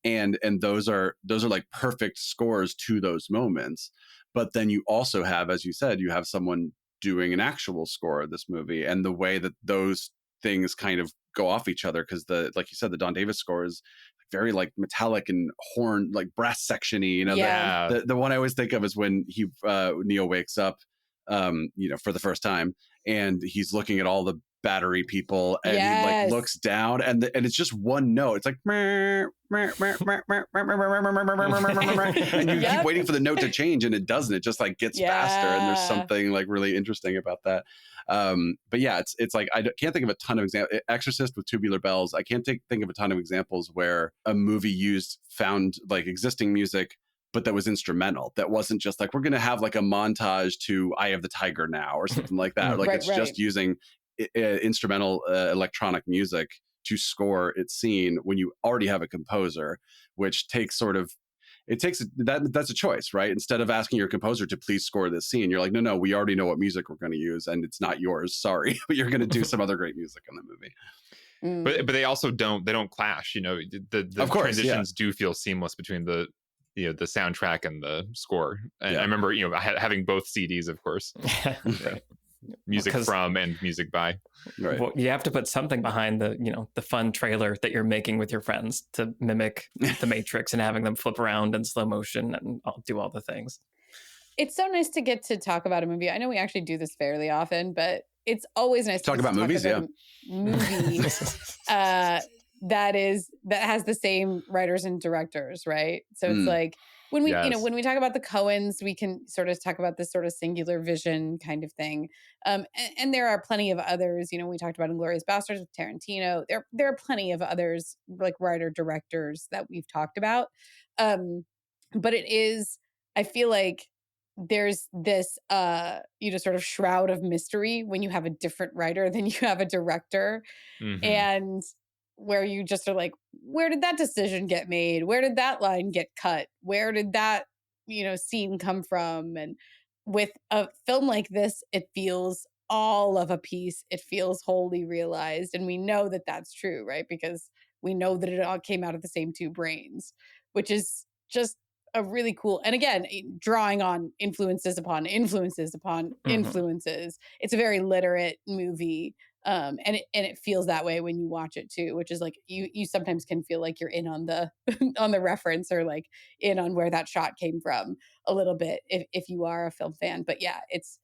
And those are like perfect scores to those moments. But then you also have, as you said, you have someone doing an actual score of this movie, and the way that those things kind of go off each other, because like you said, the Don Davis score is very like metallic and horn, like brass sectiony. The one I always think of is when Neo wakes up, for the first time, and he's looking at all the battery people, and he like looks down, and it's just one note. It's like, and you keep waiting for the note to change, and it doesn't. It just like gets faster, and there's something like really interesting about that. But yeah, it's like I can't think of a ton of examples. Exorcist with Tubular Bells, I can't think of a ton of examples where a movie found like existing music, but that was instrumental. That wasn't just like, we're going to have like a montage to Eye of the Tiger now or something like that. Like just using instrumental electronic music to score its scene when you already have a composer, which takes that's a choice, right? Instead of asking your composer to please score this scene, you're like, no, we already know what music we're going to use, and it's not yours. Sorry, but you're going to do some other great music in the movie. But they also don't clash. The of course, transitions do feel seamless between the soundtrack and the score. And I remember having both CDs, of course. Music from and music by. Right. Well, you have to put something behind the fun trailer that you're making with your friends to mimic the Matrix, and having them flip around in slow motion and do all the things. It's so nice to get to talk about a movie. I know we actually do this fairly often, but it's always nice to talk about movies. Movie that has the same writers and directors, right? So it's like when we when we talk about the Coens, we can sort of talk about this sort of singular vision kind of thing. And there are plenty of others. We talked about Inglourious Basterds with Tarantino. There are plenty of others, like writer directors, that we've talked about. But I feel like there's this sort of shroud of mystery when you have a different writer than you have a director. And where you just are like, where did that decision get made? Where did that line get cut? Where did that, scene come from? And with a film like this, it feels all of a piece. It feels wholly realized. And we know that that's true, right? Because we know that it all came out of the same two brains, which is just a really cool, and again, drawing on influences upon influences upon influences. It's a very literate movie. And it feels that way when you watch it too, which is like you sometimes can feel like you're in on the on the reference, or like in on where that shot came from a little bit if you are a film fan. But yeah, it's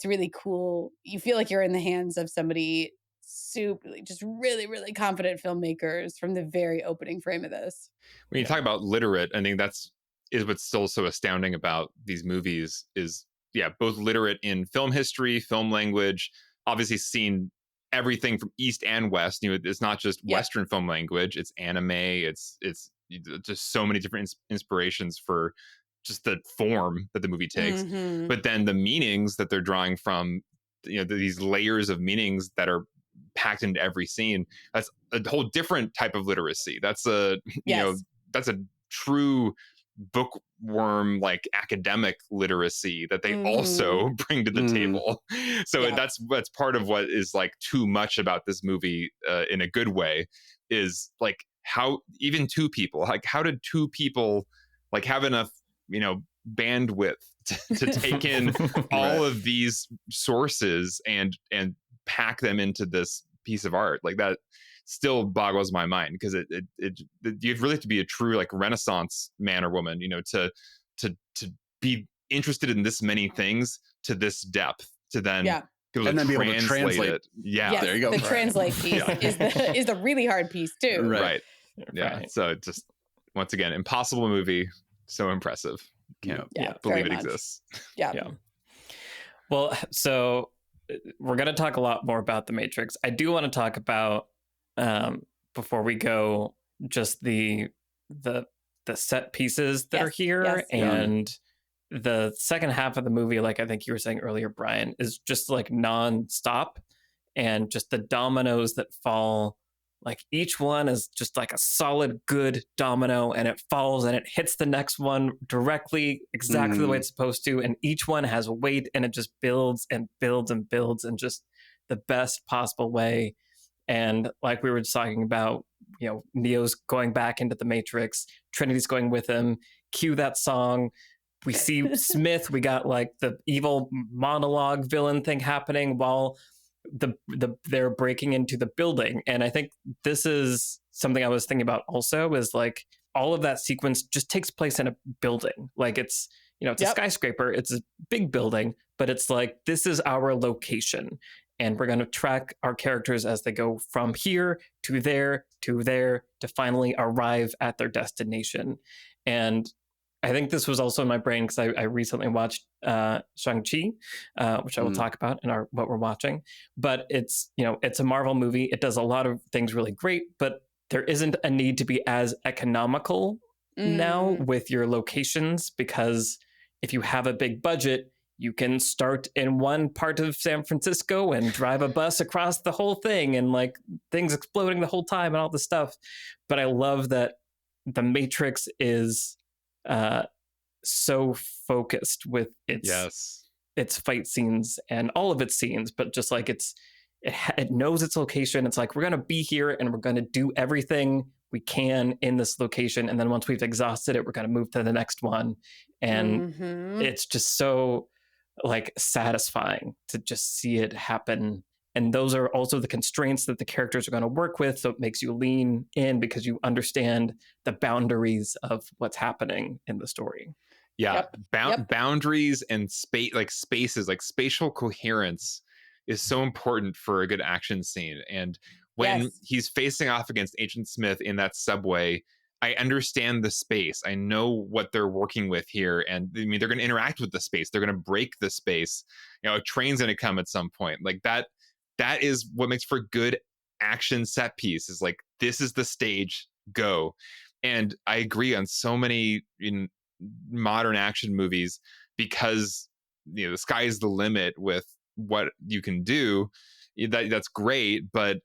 really cool. You feel like you're in the hands of somebody just really, really confident filmmakers from the very opening frame of this. When you talk about literate, I think is what's still so astounding about these movies is both literate in film history, film language, obviously seen everything from East and West. It's not just Western film language, it's anime, it's just so many different inspirations for just the form that the movie takes. But then the meanings that they're drawing from, these layers of meanings that are packed into every scene, that's a whole different type of literacy. That's that's a true bookworm, like academic literacy that they also bring to the table. So that's part of what is like too much about this movie, in a good way, is like how even two people, like how did two people like have enough bandwidth to take in all of these sources and pack them into this piece of art. Like that still boggles my mind, because you'd really have to be a true like Renaissance man or woman, to be interested in this many things to this depth, to then be able to translate it. Yes, there you go. The translate piece is the really hard piece too. Right. Yeah. Right. So just once again, impossible movie, so impressive. Can't believe it exists. Yeah. Well, so we're going to talk a lot more about the Matrix. I do want to talk about, before we go, just the set pieces that are here, and the second half of the movie, like I think you were saying earlier, Brian, is just like non-stop, and just the dominoes that fall like each one is just like a solid good domino, and it falls and it hits the next one directly exactly the way it's supposed to, and each one has weight, and it just builds and builds and builds in just the best possible way. And like we were just talking about, Neo's going back into the Matrix, Trinity's going with him, cue that song. We see Smith, we got like the evil monologue villain thing happening while they're breaking into the building. And I think this is something I was thinking about also, is like all of that sequence just takes place in a building. Like it's a skyscraper, it's a big building, but it's like, this is our location. And we're going to track our characters as they go from here to there to there to finally arrive at their destination. And I think this was also in my brain because I recently watched Shang-Chi, which I will talk about in what we're watching. But it's a Marvel movie. It does a lot of things really great, but there isn't a need to be as economical now with your locations, because if you have a big budget, you can start in one part of San Francisco and drive a bus across the whole thing, and like things exploding the whole time and all this stuff. But I love that the Matrix is so focused with its fight scenes and all of its scenes, but just like it knows its location. It's like, we're going to be here and we're going to do everything we can in this location, and then once we've exhausted it, we're going to move to the next one. And it's just so like satisfying to just see it happen. And those are also the constraints that the characters are going to work with, so it makes you lean in because you understand the boundaries of what's happening in the story. Boundaries and spaces, like spatial coherence is so important for a good action scene. And when he's facing off against Agent Smith in that subway, I understand the space. I know what they're working with here. And I mean, they're going to interact with the space. They're going to break the space. A train's going to come at some point. Like that is what makes for good action set piece, is like, this is the stage, go. And I agree on so many in modern action movies, because the sky is the limit with what you can do. That's great, but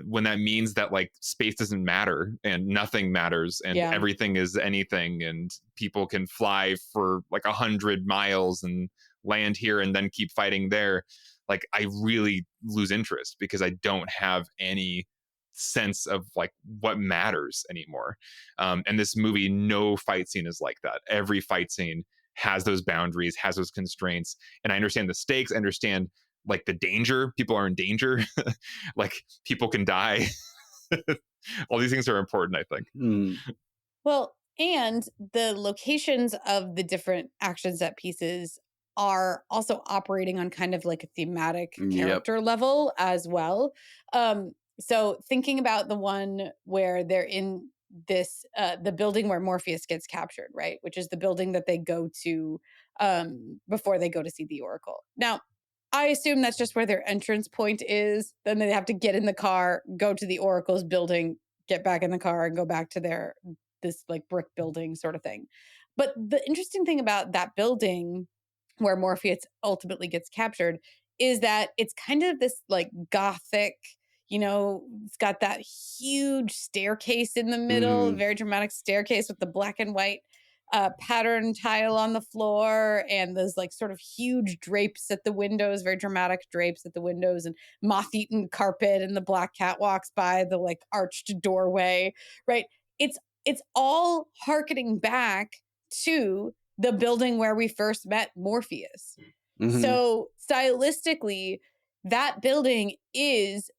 when that means that like space doesn't matter and nothing matters and everything is anything, and people can fly for like 100 miles and land here and then keep fighting there, like I really lose interest, because I don't have any sense of like what matters anymore. And this movie, no fight scene is like that. Every fight scene has those boundaries, has those constraints, and I understand the stakes. I understand like the danger. People are in danger. Like people can die. All these things are important, I think. Well, and the locations of the different action set pieces are also operating on kind of like a thematic character level as well. So thinking about the one where they're in this, the building where Morpheus gets captured, right? Which is the building that they go to before they go to see the Oracle. Now, I assume that's just where their entrance point is. Then they have to get in the car, go to the Oracle's building, get back in the car, and go back to this like brick building sort of thing. But the interesting thing about that building where Morpheus ultimately gets captured is that it's kind of this like gothic, it's got that huge staircase in the middle, very dramatic staircase with the black and white pattern tile on the floor, and those like sort of huge drapes at the windows, very dramatic drapes at the windows, and moth-eaten carpet, and the black cat walks by the like arched doorway, right? It's all hearkening back to the building where we first met Morpheus. So stylistically, that building is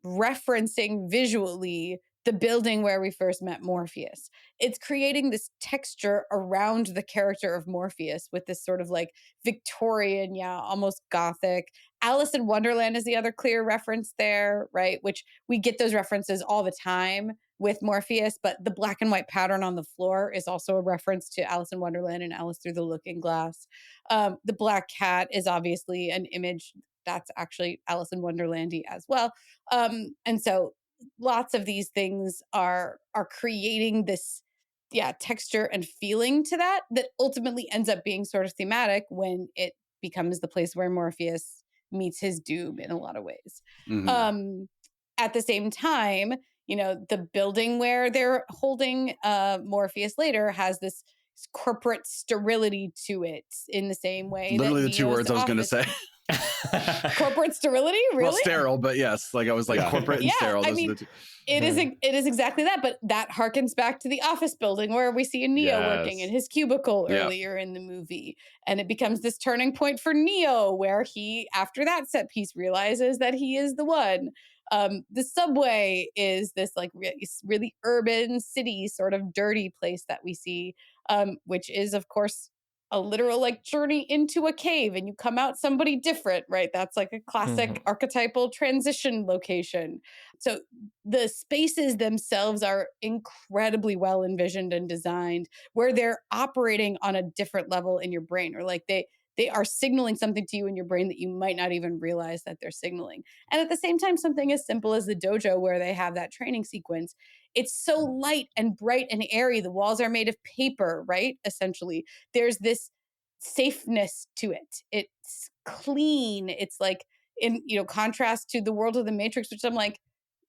referencing visually the building where we first met Morpheus. It's creating this texture around the character of Morpheus with this sort of like Victorian, almost gothic. Alice in Wonderland is the other clear reference there, right? Which we get those references all the time with Morpheus, but the black and white pattern on the floor is also a reference to Alice in Wonderland and Alice Through the Looking Glass. The black cat is obviously an image that's actually Alice in Wonderlandy as well. And so lots of these things are creating this texture and feeling to that ultimately ends up being sort of thematic when it becomes the place where Morpheus meets his doom in a lot of ways. At the same time, the building where they're holding Morpheus later has this corporate sterility to it in the same way. Literally that the two Neo's words I was going to say. Corporate sterility, really? Well, sterile, but yes, like I was like corporate and sterile. I Those mean, are the two. it is exactly that, but that harkens back to the office building where we see Neo working in his cubicle earlier in the movie. And it becomes this turning point for Neo where he, after that set piece, realizes that he is the one. The subway is this like really urban city, sort of dirty place that we see, which is, of course, a literal like journey into a cave and you come out somebody different, right? That's like a classic archetypal transition location. So the spaces themselves are incredibly well envisioned and designed where they're operating on a different level in your brain, or like they are signaling something to you in your brain that you might not even realize that they're signaling. And at the same time, something as simple as the dojo where they have that training sequence, it's so light and bright and airy. The walls are made of paper, right? Essentially, there's this safeness to it. It's clean. It's like in contrast to the world of the Matrix, which I'm like,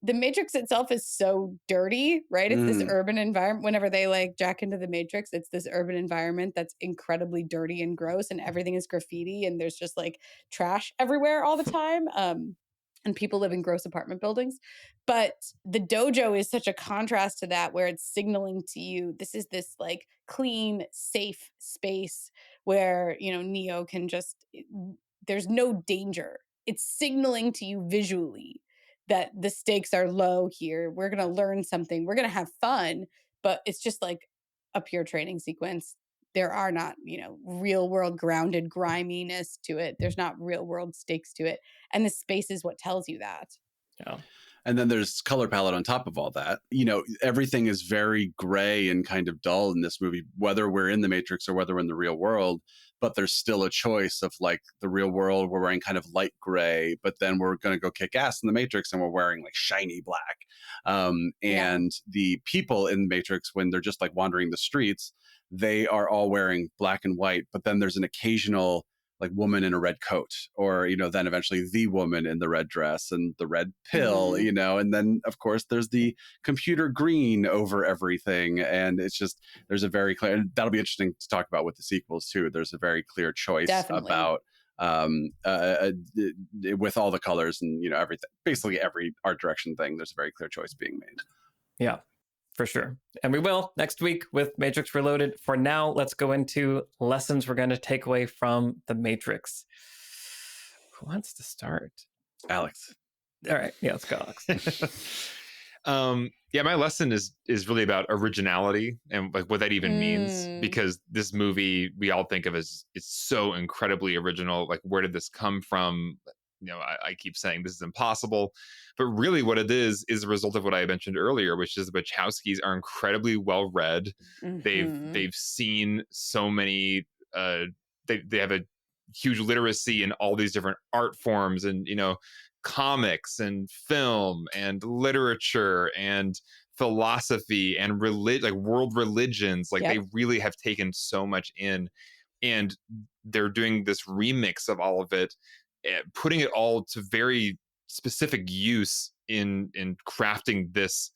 the Matrix itself is so dirty, right? It's this urban environment. Whenever they like jack into the Matrix, it's this urban environment that's incredibly dirty and gross, and everything is graffiti, and there's just like trash everywhere all the time. And people live in gross apartment buildings. But the dojo is such a contrast to that, where it's signaling to you this is this like clean, safe space where Neo can just, there's no danger. It's signaling to you visually that the stakes are low here. We're going to learn something. We're going to have fun, but it's just like a pure training sequence. There are not, real world grounded griminess to it. There's not real world stakes to it. And the space is what tells you that. Yeah. And then there's color palette on top of all that. Everything is very gray and kind of dull in this movie, whether we're in the Matrix or whether we're in the real world. But there's still a choice of like the real world, we're wearing kind of light gray, but then we're going to go kick ass in the Matrix and we're wearing like shiny black. And the people in the Matrix, when they're just like wandering the streets, they are all wearing black and white. But then there's an occasional like woman in a red coat, or then eventually the woman in the red dress and the red pill, and then of course there's the computer green over everything. And it's just, there's a very clear, and that'll be interesting to talk about with the sequels too. There's a very clear choice about with all the colors and everything, basically every art direction thing, there's a very clear choice being made. Yeah, for sure. And we will next week with Matrix Reloaded. For now, let's go into lessons we're going to take away from the Matrix. Who wants to start? Alex. All right. Yeah, let's go, Alex. My lesson is really about originality and like what that even means, because this movie we all think of as it's so incredibly original. Like, where did this come from? I keep saying this is impossible, but really what it is a result of what I mentioned earlier, which is the Wachowskis are incredibly well read. They've seen so many. They have a huge literacy in all these different art forms, and comics and film and literature and philosophy and like world religions. Like they really have taken so much in, and they're doing this remix of all of it, putting it all to very specific use in crafting this,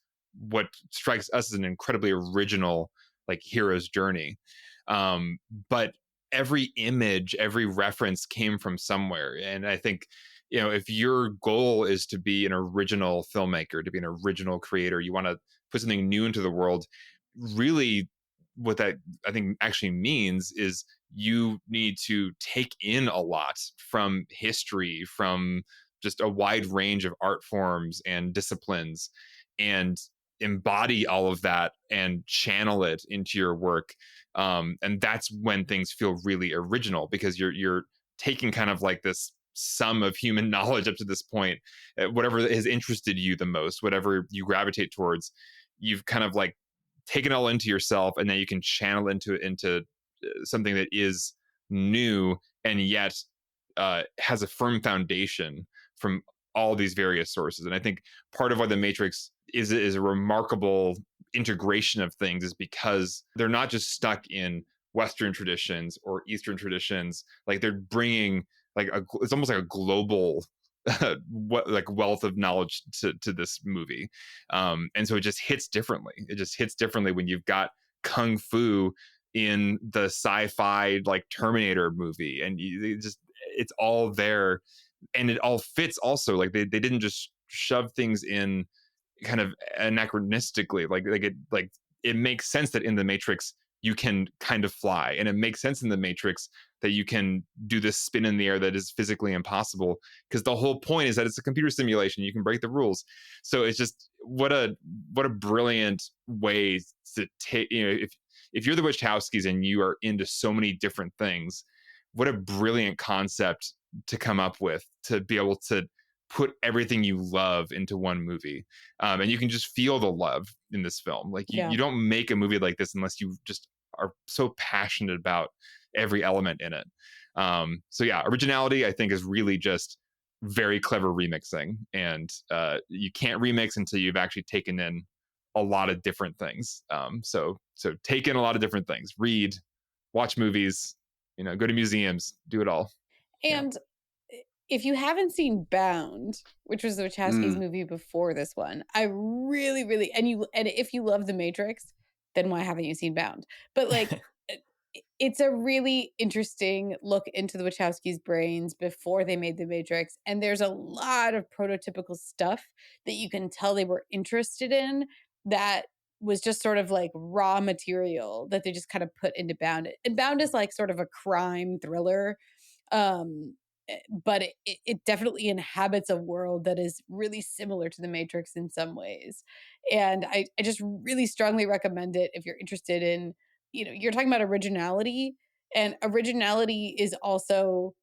what strikes us as an incredibly original like hero's journey. But every image, every reference came from somewhere. And I think, if your goal is to be an original filmmaker, to be an original creator, you want to put something new into the world, really what that I think actually means is you need to take in a lot from history, from just a wide range of art forms and disciplines, and embody all of that and channel it into your work. And that's when things feel really original, because you're taking kind of like this sum of human knowledge up to this point, whatever has interested you the most, whatever you gravitate towards, you've kind of like taken it all into yourself, and then you can channel into something that is new and yet has a firm foundation from all these various sources. And I think part of why the Matrix is a remarkable integration of things is because they're not just stuck in Western traditions or Eastern traditions. Like they're bringing like it's almost like a global what wealth of knowledge to this movie, and so it just hits differently. It just hits differently when you've got kung fu in the sci-fi like Terminator movie, and it's all there, and it all fits. Also, like they didn't just shove things in kind of anachronistically, it makes sense that in the Matrix you can kind of fly, and it makes sense in the Matrix that you can do this spin in the air that is physically impossible, because the whole point is that it's a computer simulation. You can break the rules. So it's just what a brilliant way to take, if you're the Wachowskis and you are into so many different things, what a brilliant concept to come up with, to be able to put everything you love into one movie. And you can just feel the love in this film. Like you don't make a movie like this unless you just are so passionate about every element in it. So yeah, originality, I think, is really just very clever remixing. And you can't remix until you've actually taken in a lot of different things. So take in a lot of different things, read, watch movies, go to museums, do it all. And if you haven't seen Bound, which was the Wachowskis movie before this one, I really, really, and if you love The Matrix, then why haven't you seen Bound? But like, it's a really interesting look into the Wachowskis' brains before they made The Matrix. And there's a lot of prototypical stuff that you can tell they were interested in that was just sort of like raw material that they just kind of put into Bound. And Bound is like sort of a crime thriller. But it definitely inhabits a world that is really similar to The Matrix in some ways. And I just really strongly recommend it if you're interested in, you're talking about originality, and originality is also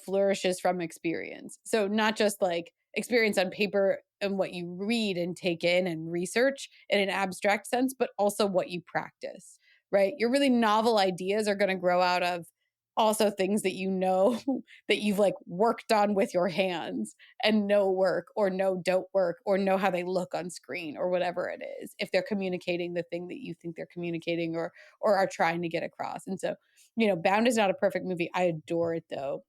flourishes from experience. So not just like experience on paper and what you read and take in and research in an abstract sense, but also what you practice, right? Your really novel ideas are going to grow out of also things that that you've like worked on with your hands and know work or know don't work or know how they look on screen or whatever it is, if they're communicating the thing that you think they're communicating or are trying to get across. And so, Bound is not a perfect movie. I adore it though.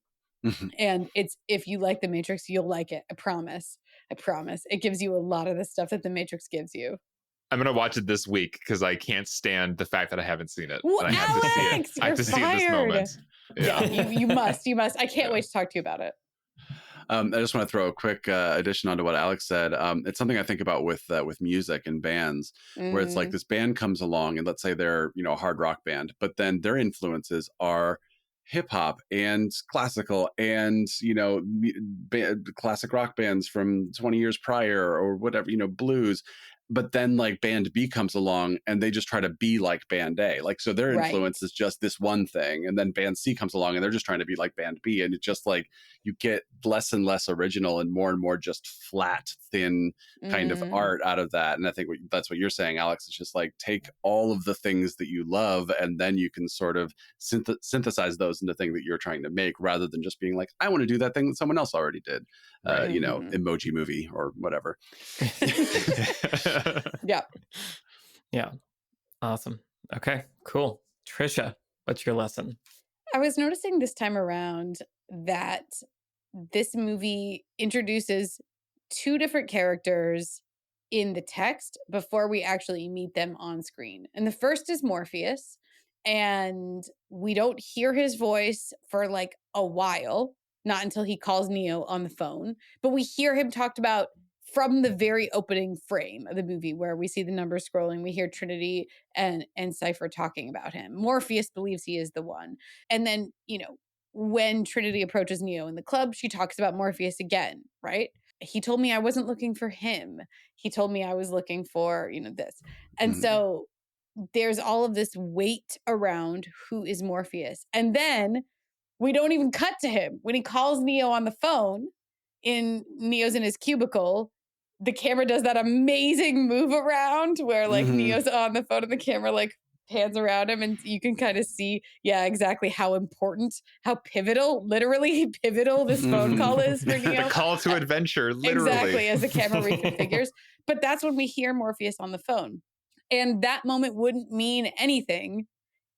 And if you like The Matrix, you'll like it. I promise. It gives you a lot of the stuff that The Matrix gives you. I'm gonna watch it this week because I can't stand the fact that I haven't seen it. Well, I have to see it. I have to see it this moment. Yeah, you must. I can't wait to talk to you about it. I just want to throw a quick addition onto what Alex said. It's something I think about with music and bands, where it's like this band comes along and let's say they're a hard rock band, but then their influences are hip hop and classical and classic rock bands from 20 years prior or whatever, blues. But then like band B comes along and they just try to be like band A. Like, so their influence is just this one thing. And then band C comes along and they're just trying to be like band B. And it's just like, you get less and less original and more just flat, thin kind of art out of that. And I think that's what you're saying, Alex. It's just like, take all of the things that you love and then you can sort of synthesize those into the thing that you're trying to make, rather than just being like, I want to do that thing that someone else already did. Emoji movie or whatever. Yeah. Awesome. Okay, cool. Trisha, what's your lesson? I was noticing this time around that this movie introduces two different characters in the text before we actually meet them on screen. And the first is Morpheus, and we don't hear his voice for like a while, not until he calls Neo on the phone, but we hear him talked about from the very opening frame of the movie where we see the numbers scrolling. We hear Trinity and Cypher talking about him. Morpheus believes he is the one. And then, when Trinity approaches Neo in the club, she talks about Morpheus again, right? He told me I wasn't looking for him. He told me I was looking for, this. And so there's all of this weight around who is Morpheus. And then we don't even cut to him. When he calls Neo on the phone, Neo's in his cubicle, the camera does that amazing move around where like Neo's on the phone and the camera like pans around him, and you can kind of see, exactly how important, how literally pivotal this phone call is for Neo. The call to adventure, literally. Exactly, as the camera reconfigures. But that's when we hear Morpheus on the phone. And that moment wouldn't mean anything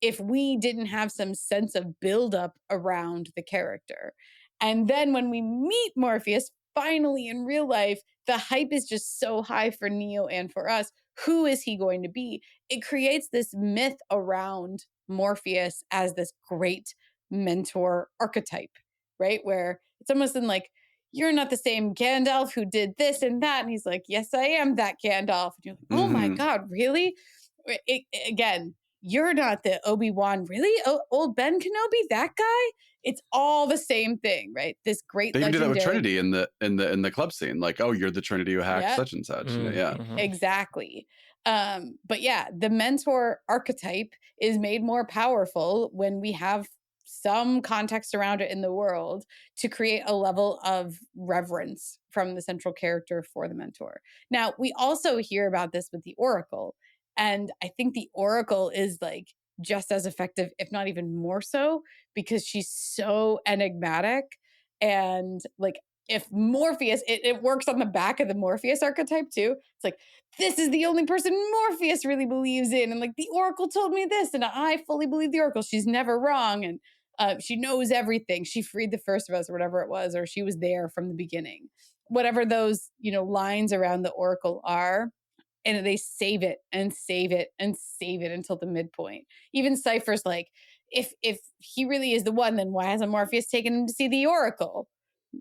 if we didn't have some sense of buildup around the character. And then when we meet Morpheus, finally in real life, the hype is just so high for Neo and for us. Who is he going to be? It creates this myth around Morpheus as this great mentor archetype, right? Where it's almost in like, you're not the same Gandalf who did this and that. And he's like, yes, I am that Gandalf. And you're like, oh my God, really? Again, you're not the Obi-Wan, really? Old Ben Kenobi, that guy? It's all the same thing, right? This great They even do that with legendary. Trinity in the club scene. Like, oh, you're the Trinity who hacked such and such. Yeah. Exactly. But yeah, the mentor archetype is made more powerful when we have some context around it in the world to create a level of reverence from the central character for the mentor. Now, we also hear about this with the Oracle. And I think the Oracle is like just as effective, if not even more so, because she's so enigmatic. And like, if Morpheus, it works on the back of the Morpheus archetype too. It's like, this is the only person Morpheus really believes in. And like, the Oracle told me this, and I fully believe the Oracle. She's never wrong. And she knows everything. She freed the first of us, or whatever it was, or she was there from the beginning. Whatever those, lines around the Oracle are. And they save it and save it and save it until the midpoint. Even Cypher's like, if he really is the one, then why hasn't Morpheus taken him to see the Oracle?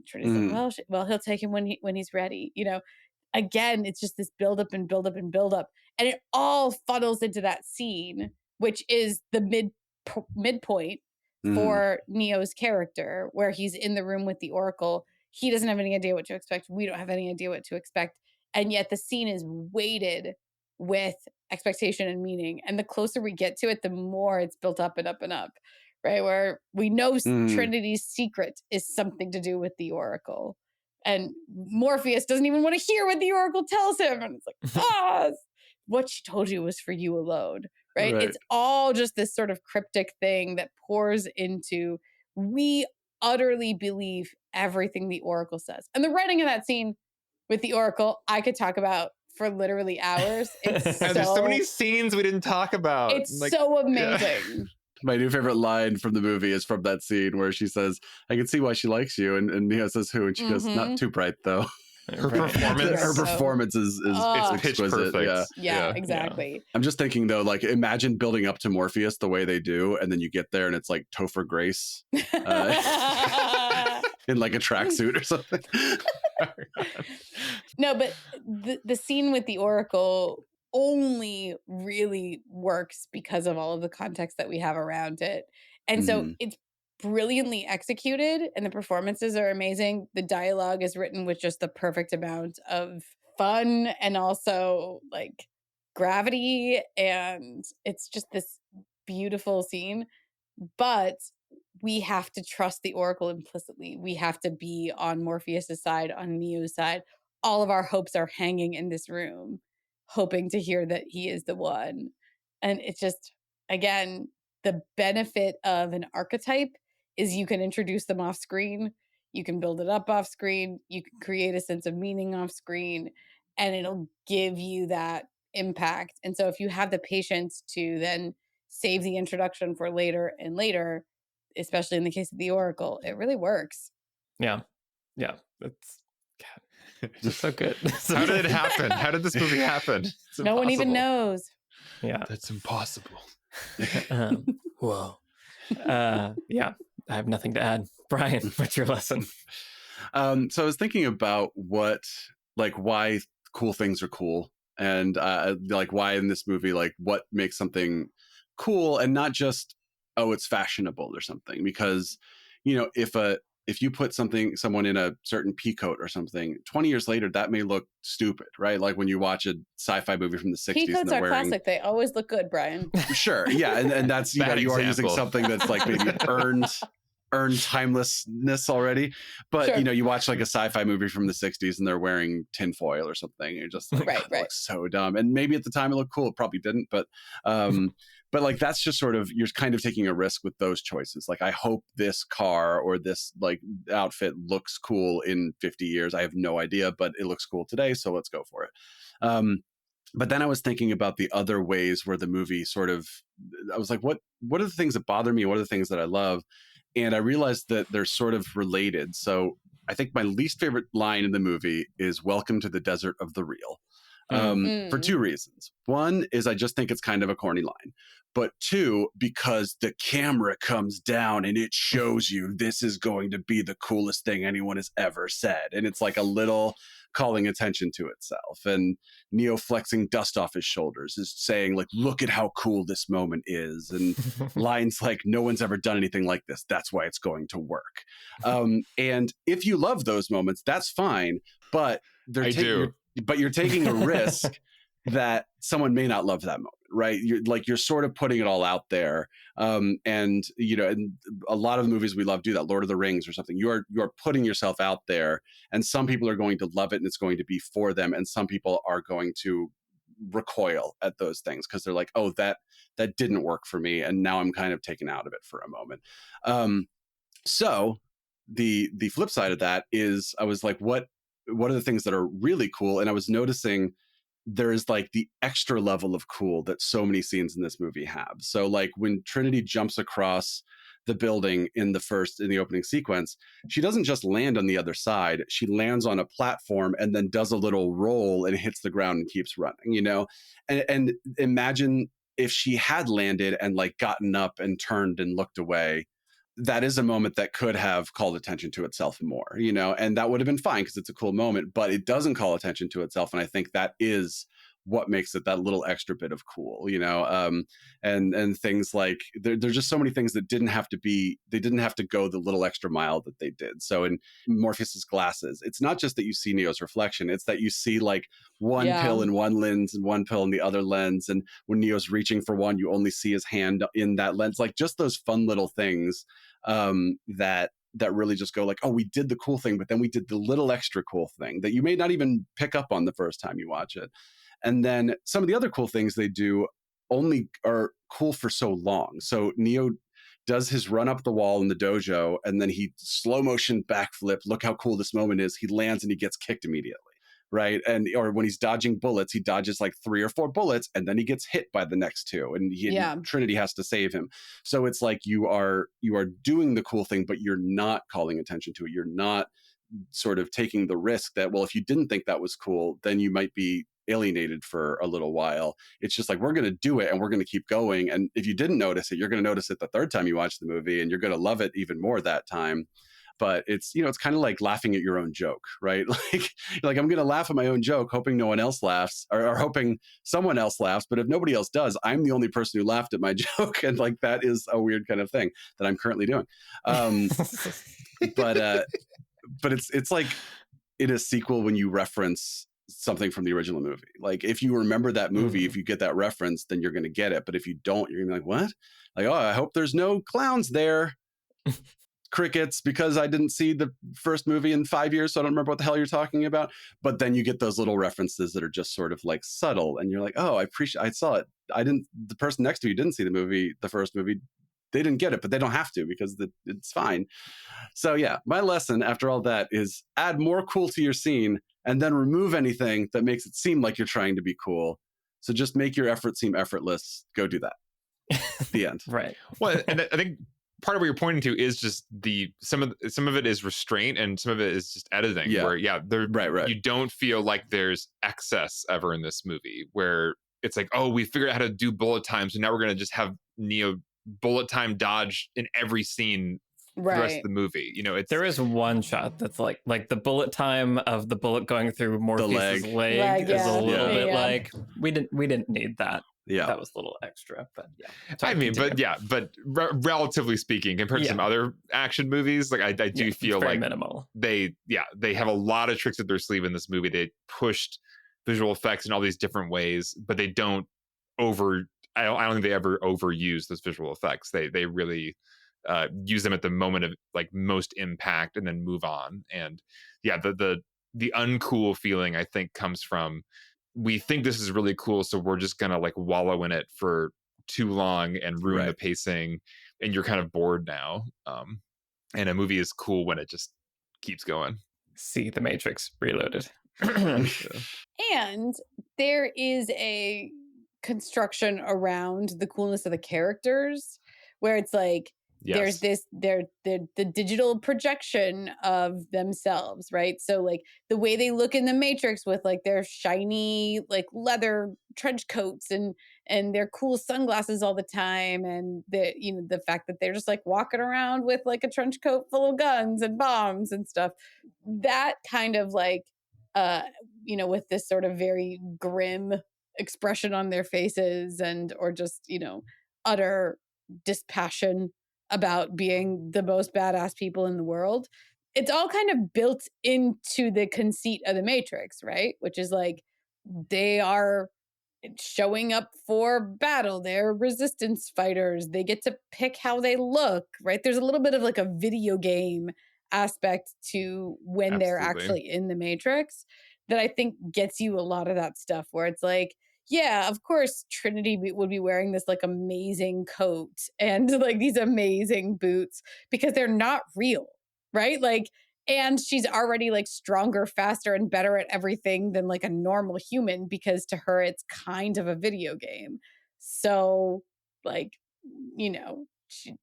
Trinity's like, well, he'll take him when he's ready. Again, it's just this build up and build up and build up, and it all funnels into that scene, which is the midpoint for Neo's character, where he's in the room with the Oracle. He doesn't have any idea what to expect. We don't have any idea what to expect. And yet the scene is weighted with expectation and meaning. And the closer we get to it, the more it's built up and up and up, right? Where we know Trinity's secret is something to do with the Oracle. And Morpheus doesn't even want to hear what the Oracle tells him. And it's like, what she told you was for you alone, right? It's all just this sort of cryptic thing that pours into, we utterly believe everything the Oracle says. And the writing of that scene with the Oracle, I could talk about for literally hours. It's there's so many scenes we didn't talk about. It's so amazing. Yeah. My new favorite line from the movie is from that scene where she says, I can see why she likes you. And Neo says, who? And she goes, not too bright, though. Her performance is it's pitch exquisite. perfect. Yeah, exactly. Yeah. I'm just thinking, though, like, imagine building up to Morpheus the way they do, and then you get there and it's like Topher Grace in like a tracksuit or something. No, but the scene with the Oracle only really works because of all of the context that we have around it. And so it's brilliantly executed, and the performances are amazing. The dialogue is written with just the perfect amount of fun and also like gravity, and it's just this beautiful scene. But we have to trust the Oracle implicitly. We have to be on Morpheus's side, on Neo's side. All of our hopes are hanging in this room, hoping to hear that he is the one. And it's just, again, the benefit of an archetype is you can introduce them off screen, you can build it up off screen, you can create a sense of meaning off screen, and it'll give you that impact. And so if you have the patience to then save the introduction for later and later, especially in the case of the Oracle, it really works. Yeah. It's just so good. How did it happen? How did this movie happen? No one even knows. Yeah, that's impossible. Whoa. Yeah, I have nothing to add. Brian, what's your lesson? So I was thinking about why cool things are cool, and like why in this movie, like what makes something cool, and not just, oh, it's fashionable or something. Because if you put someone in a certain pea coat or something, 20 years later, that may look stupid, right? Like when you watch a sci-fi movie from the 60s. Pea coats are classic. They always look good, Brian. Sure. Yeah. And that's, you are using something that's like maybe earned timelessness already. But, sure. You watch like a sci-fi movie from the 60s and they're wearing tinfoil or something. And you're just like, right. looks so dumb. And maybe at the time it looked cool. It probably didn't. But like, that's just sort of, you're kind of taking a risk with those choices. Like, I hope this car or this like outfit looks cool in 50 years. I have no idea, but it looks cool today. So let's go for it. But then I was thinking about the other ways where the movie I was like, what are the things that bother me? What are the things that I love? and I realized that they're sort of related. So I think my least favorite line in the movie is "Welcome to the desert of the real," for two reasons. One is I just think it's kind of a corny line, but two, because the camera comes down and it shows you this is going to be the coolest thing anyone has ever said, and it's like a little calling attention to itself. And Neo flexing dust off his shoulders is saying, like, look at how cool this moment is. And lines like, no one's ever done anything like this. That's why it's going to work. And if you love those moments, that's fine. But you're taking a risk that someone may not love that moment, right? You're sort of putting it all out there. And a lot of the movies we love do that, Lord of the Rings or something. You're putting yourself out there, and some people are going to love it and it's going to be for them. And some people are going to recoil at those things because they're like, oh, that didn't work for me. And now I'm kind of taken out of it for a moment. So the flip side of that is I was like, what are the things that are really cool? And I was noticing there is like the extra level of cool that so many scenes in this movie have. So like when Trinity jumps across the building in the opening sequence, she doesn't just land on the other side. She lands on a platform and then does a little roll and hits the ground and keeps running, and imagine if she had landed and like gotten up and turned and looked away. That is a moment that could have called attention to itself more, and that would have been fine because it's a cool moment, but it doesn't call attention to itself. And I think that is what makes it that little extra bit of cool, and things like there's just so many things that didn't have to go the little extra mile that they did. So in Morpheus's glasses, it's not just that you see Neo's reflection, it's that you see like one pill in one lens and one pill in the other lens. And when Neo's reaching for one, you only see his hand in that lens, like just those fun little things that really just go like, oh, we did the cool thing, but then we did the little extra cool thing that you may not even pick up on the first time you watch it. And then some of the other cool things they do only are cool for so long. So Neo does his run up the wall in the dojo, and then he slow motion backflip. Look how cool this moment is. He lands and he gets kicked immediately. Right. Or when he's dodging bullets, he dodges like 3 or 4 bullets and then he gets hit by the next 2 and Trinity has to save him. So it's like you are doing the cool thing, but you're not calling attention to it. You're not sort of taking the risk that, well, if you didn't think that was cool, then you might be alienated for a little while. It's just like, we're going to do it and we're going to keep going. And if you didn't notice it, you're going to notice it the third time you watch the movie and you're going to love it even more that time. But it's, it's kind of like laughing at your own joke, right? Like I'm going to laugh at my own joke, hoping no one else laughs or hoping someone else laughs. But if nobody else does, I'm the only person who laughed at my joke. And like, that is a weird kind of thing that I'm currently doing. But it's like in a sequel when you reference something from the original movie. Like if you remember that movie, if you get that reference, then you're going to get it. But if you don't, you're going to be like, what? Like, oh, I hope there's no clowns there. Crickets, because I didn't see the first movie in 5 years, so I don't remember what the hell you're talking about. But then you get those little references that are just sort of like subtle, and you're like, oh, I saw it. The person next to you didn't see the first movie. They didn't get it, but they don't have to because it's fine. So yeah, my lesson after all that is add more cool to your scene and then remove anything that makes it seem like you're trying to be cool. So just make your effort seem effortless. Go do that. The end. Right. Well, and I think part of what you're pointing to is just some of it is restraint and some of it is just editing. Yeah. Where right. You don't feel like there's excess ever in this movie where it's like, oh, we figured out how to do bullet time, so now we're going to just have Neo bullet time dodge in every scene for the rest of the movie. There is one shot that's like the bullet time of the bullet going through Morpheus' leg is a little bit like we didn't need that. Yeah, that was a little extra, but yeah. Sorry, but relatively speaking, compared to some other action movies, like I do feel like minimal. They have a lot of tricks up their sleeve in this movie. They pushed visual effects in all these different ways, but they don't I don't think they ever overuse those visual effects. They really use them at the moment of like most impact and then move on. And yeah, the uncool feeling I think comes from, we think this is really cool, so we're just gonna like wallow in it for too long and ruin the pacing, and you're kind of bored now. And a movie is cool when it just keeps going. See The Matrix Reloaded. And there is a construction around the coolness of the characters where it's like there's this they're the digital projection of themselves, right? So like the way they look in the Matrix with like their shiny like leather trench coats and their cool sunglasses all the time, and the fact that they're just like walking around with like a trench coat full of guns and bombs and stuff, that kind of like uh with this sort of very grim expression on their faces, and or just utter dispassion about being the most badass people in the world. It's all kind of built into the conceit of the Matrix, right? Which is like they are showing up for battle. They're resistance fighters. They get to pick how they look, right? There's a little bit of like a video game aspect to when they're actually in the Matrix that I think gets you a lot of that stuff where it's like, yeah, of course, Trinity would be wearing this like amazing coat and like these amazing boots because they're not real, right? Like, and she's already like stronger, faster, and better at everything than like a normal human because to her, it's kind of a video game. So, like,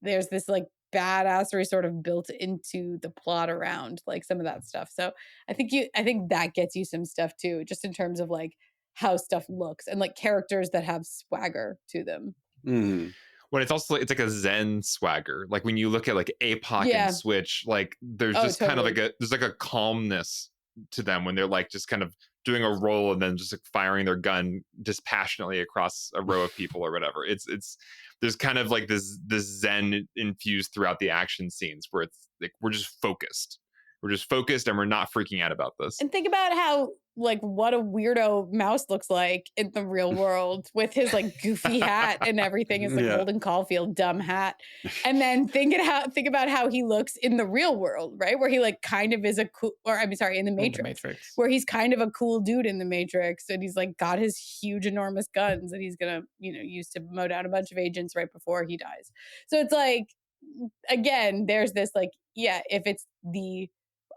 there's this like badassery sort of built into the plot around like some of that stuff. So I think that gets you some stuff too, just in terms of like how stuff looks and like characters that have swagger to them. Mm-hmm. When it's like a Zen swagger. Like when you look at like APOC and Switch, like there's just kind of like there's like a calmness to them when they're like just kind of doing a roll and then just like firing their gun dispassionately across a row of people or whatever. It's there's kind of like this Zen infused throughout the action scenes where it's like we're just focused. We're just focused and we're not freaking out about this. And think about how like what a weirdo Mouse looks like in the real world with his like goofy hat and everything, his like Holden Caulfield dumb hat. And then think about how he looks in the real world, right? Where he like kind of is a cool, or I'm sorry, in the Matrix, where he's kind of a cool dude in the Matrix, and he's like got his huge enormous guns that he's gonna use to mow down a bunch of agents right before he dies. So it's like, again, there's this like, if it's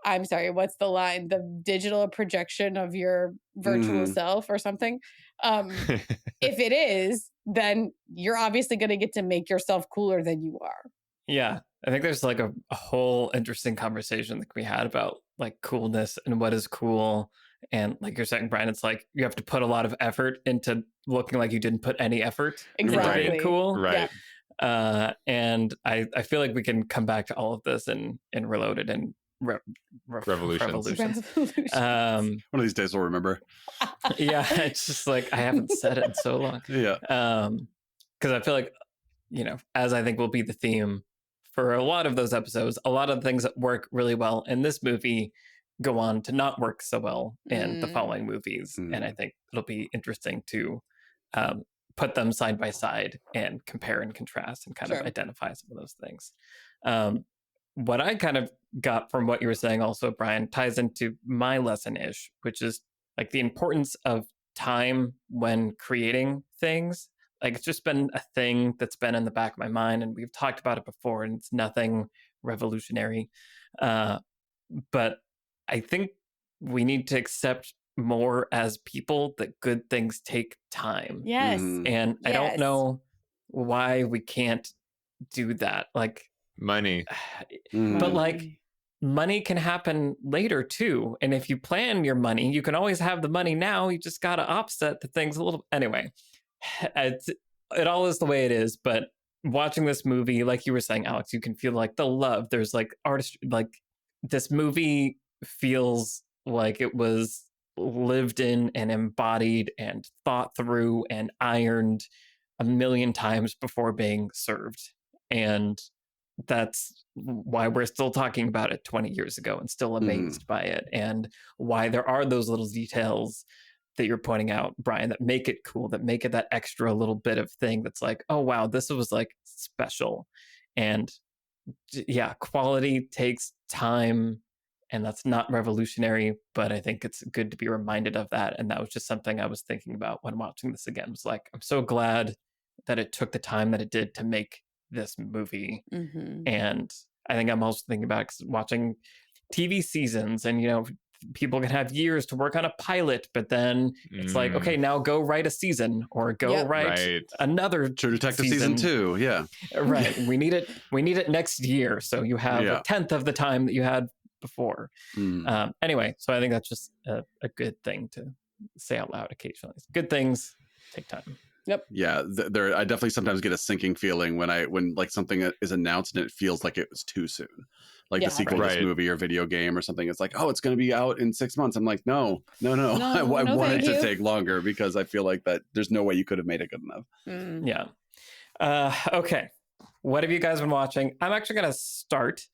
I'm sorry, what's the line? The digital projection of your virtual self or something. If it is, then you're obviously going to get to make yourself cooler than you are. Yeah. I think there's like a whole interesting conversation that we had about like coolness and what is cool. And like you're saying, Brian, it's like you have to put a lot of effort into looking like you didn't put any effort into being cool. Right. Yeah. And I feel like we can come back to all of this in Reloaded and Revolutions. One of these days we'll remember. Yeah, it's just like I haven't said it in so long. Yeah. Because I feel like, as I think will be the theme for a lot of those episodes, a lot of the things that work really well in this movie go on to not work so well in the following movies. And I think it'll be interesting to put them side by side and compare and contrast and kind of identify some of those things. What I kind of got from what you were saying also, Brian, ties into my lesson-ish, which is like the importance of time when creating things. Like it's just been a thing that's been in the back of my mind, and we've talked about it before, and it's nothing revolutionary. But I think we need to accept more as people that good things take time. Yes. And I don't know why we can't do that. Like money. But like money can happen later too. And if you plan your money, you can always have the money now. You just got to offset the things a little. Anyway, it all is the way it is. But watching this movie, like you were saying, Alex, you can feel like the love. There's like artist, like this movie feels like it was lived in and embodied and thought through and ironed a million times before being served. And that's why we're still talking about it 20 years ago and still amazed by it, and why there are those little details that you're pointing out, Brian, that make it cool, that make it that extra little bit of thing that's like, oh wow, this was like special. And yeah, quality takes time, and that's not revolutionary, but I think it's good to be reminded of that. And that was just something I was thinking about when watching this again. It was like, I'm so glad that it took the time that it did to make this movie. And I think I'm also thinking about watching TV seasons and people can have years to work on a pilot, but then it's like, okay, now go write a season or go write another True Detective season 2. Yeah. Right. We need it next year. So you have a 10th of the time that you had before. Anyway, so I think that's just a good thing to say out loud occasionally. Good things take time. Yep. Yeah, I definitely sometimes get a sinking feeling when like something is announced and it feels like it was too soon. Like the sequel to this movie or video game or something. It's like, oh, it's going to be out in 6 months. I'm like, no. I wanted to take longer because I feel like that there's no way you could have made it good enough. Yeah. Okay. What have you guys been watching? I'm actually going to start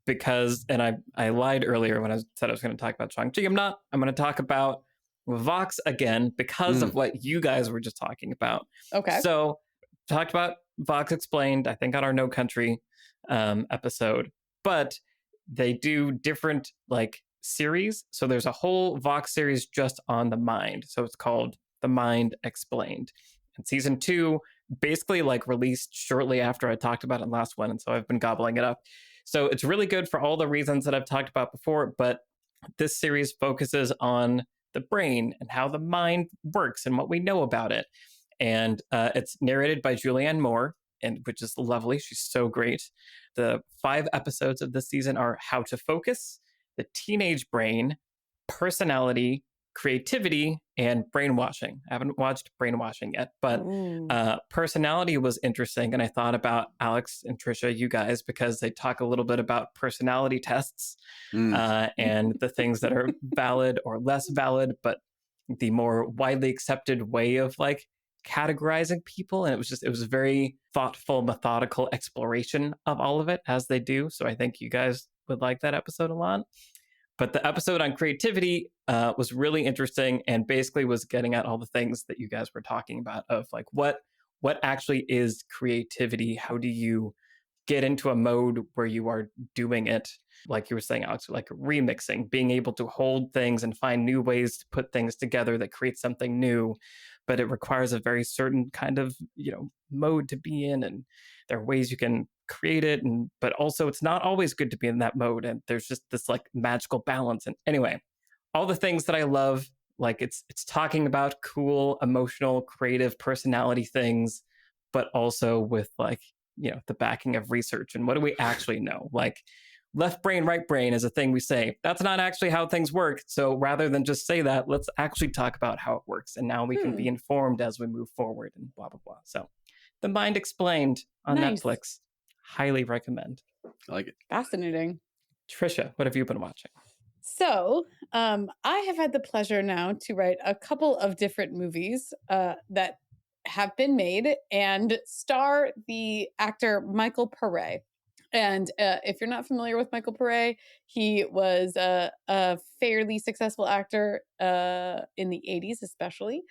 because, and I lied earlier when I said I was going to talk about Shang-Chi. I'm not. I'm going to talk about Vox again because of what you guys were just talking about. Okay. So talked about Vox Explained, I think on our No Country episode, but they do different like series. So there's a whole Vox series just on the mind. So it's called The Mind Explained. And season 2 basically like released shortly after I talked about it last one. And so I've been gobbling it up. So it's really good for all the reasons that I've talked about before, but this series focuses on the brain and how the mind works and what we know about it. And it's narrated by Julianne Moore, and which is lovely. She's so great. The 5 episodes of this season are How to Focus, The Teenage Brain, Personality, Creativity, and Brainwashing. I haven't watched Brainwashing yet, but Personality was interesting. And I thought about Alex and Trisha, you guys, because they talk a little bit about personality tests and the things that are valid or less valid, but the more widely accepted way of like categorizing people. And it was a very thoughtful, methodical exploration of all of it as they do. So I think you guys would like that episode a lot. But the episode on creativity was really interesting and basically was getting at all the things that you guys were talking about of like what actually is creativity? How do you get into a mode where you are doing it? Like you were saying, Alex, like remixing, being able to hold things and find new ways to put things together that create something new. But it requires a very certain kind of, mode to be in. And there are ways you can create it, but also it's not always good to be in that mode, and there's just this like magical balance. And anyway, all the things that I love, like it's talking about cool, emotional, creative personality things, but also with like the backing of research and what do we actually know. Like left brain, right brain is a thing we say. That's not actually how things work. So rather than just say that, let's actually talk about how it works, and now we can be informed as we move forward and blah blah blah. So The Mind Explained on Netflix. Highly recommend. I like it. Fascinating. Trisha, what have you been watching? So I have had the pleasure now to write a couple of different movies that have been made and star the actor Michael Pare. And if you're not familiar with Michael Pare, he was a fairly successful actor in the 80s especially.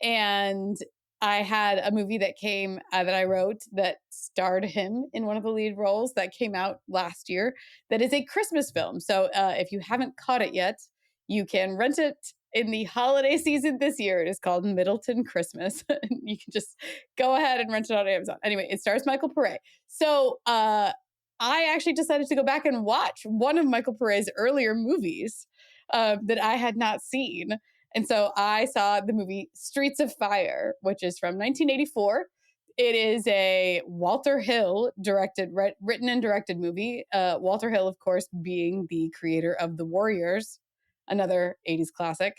And I had a movie that came that I wrote that starred him in one of the lead roles that came out last year. That is a Christmas film. So if you haven't caught it yet, you can rent it in the holiday season this year. It is called Middleton Christmas. You can just go ahead and rent it on Amazon. Anyway, it stars Michael Pare. So I actually decided to go back and watch one of Michael Pare's earlier movies that I had not seen. And so I saw the movie Streets of Fire, which is from 1984. It is a Walter Hill written and directed movie. Walter Hill, of course, being the creator of The Warriors, another 80s classic.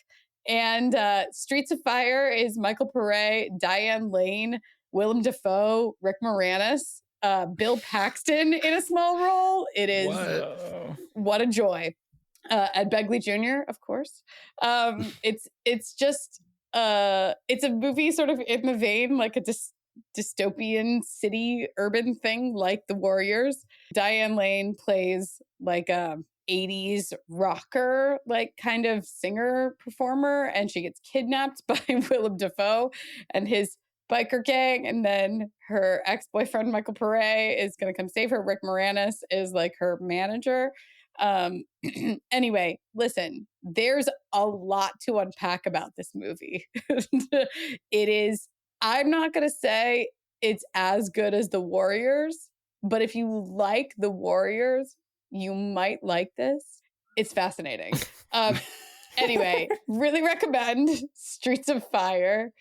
And Streets of Fire is Michael Pare, Diane Lane, Willem Dafoe, Rick Moranis, Bill Paxton in a small role. It is what a joy. Ed Begley Jr., of course. It's just it's a movie sort of in the vein like a dystopian city urban thing like The Warriors. Diane Lane plays like a 80s rocker, like kind of singer performer, and she gets kidnapped by Willem Dafoe and his biker gang, and then her ex-boyfriend Michael Pare is going to come save her. Rick Moranis is like her manager. Anyway, listen, there's a lot to unpack about this movie. I'm not going to say it's as good as The Warriors, but if you like The Warriors, you might like this. It's fascinating. Anyway, really recommend Streets of Fire.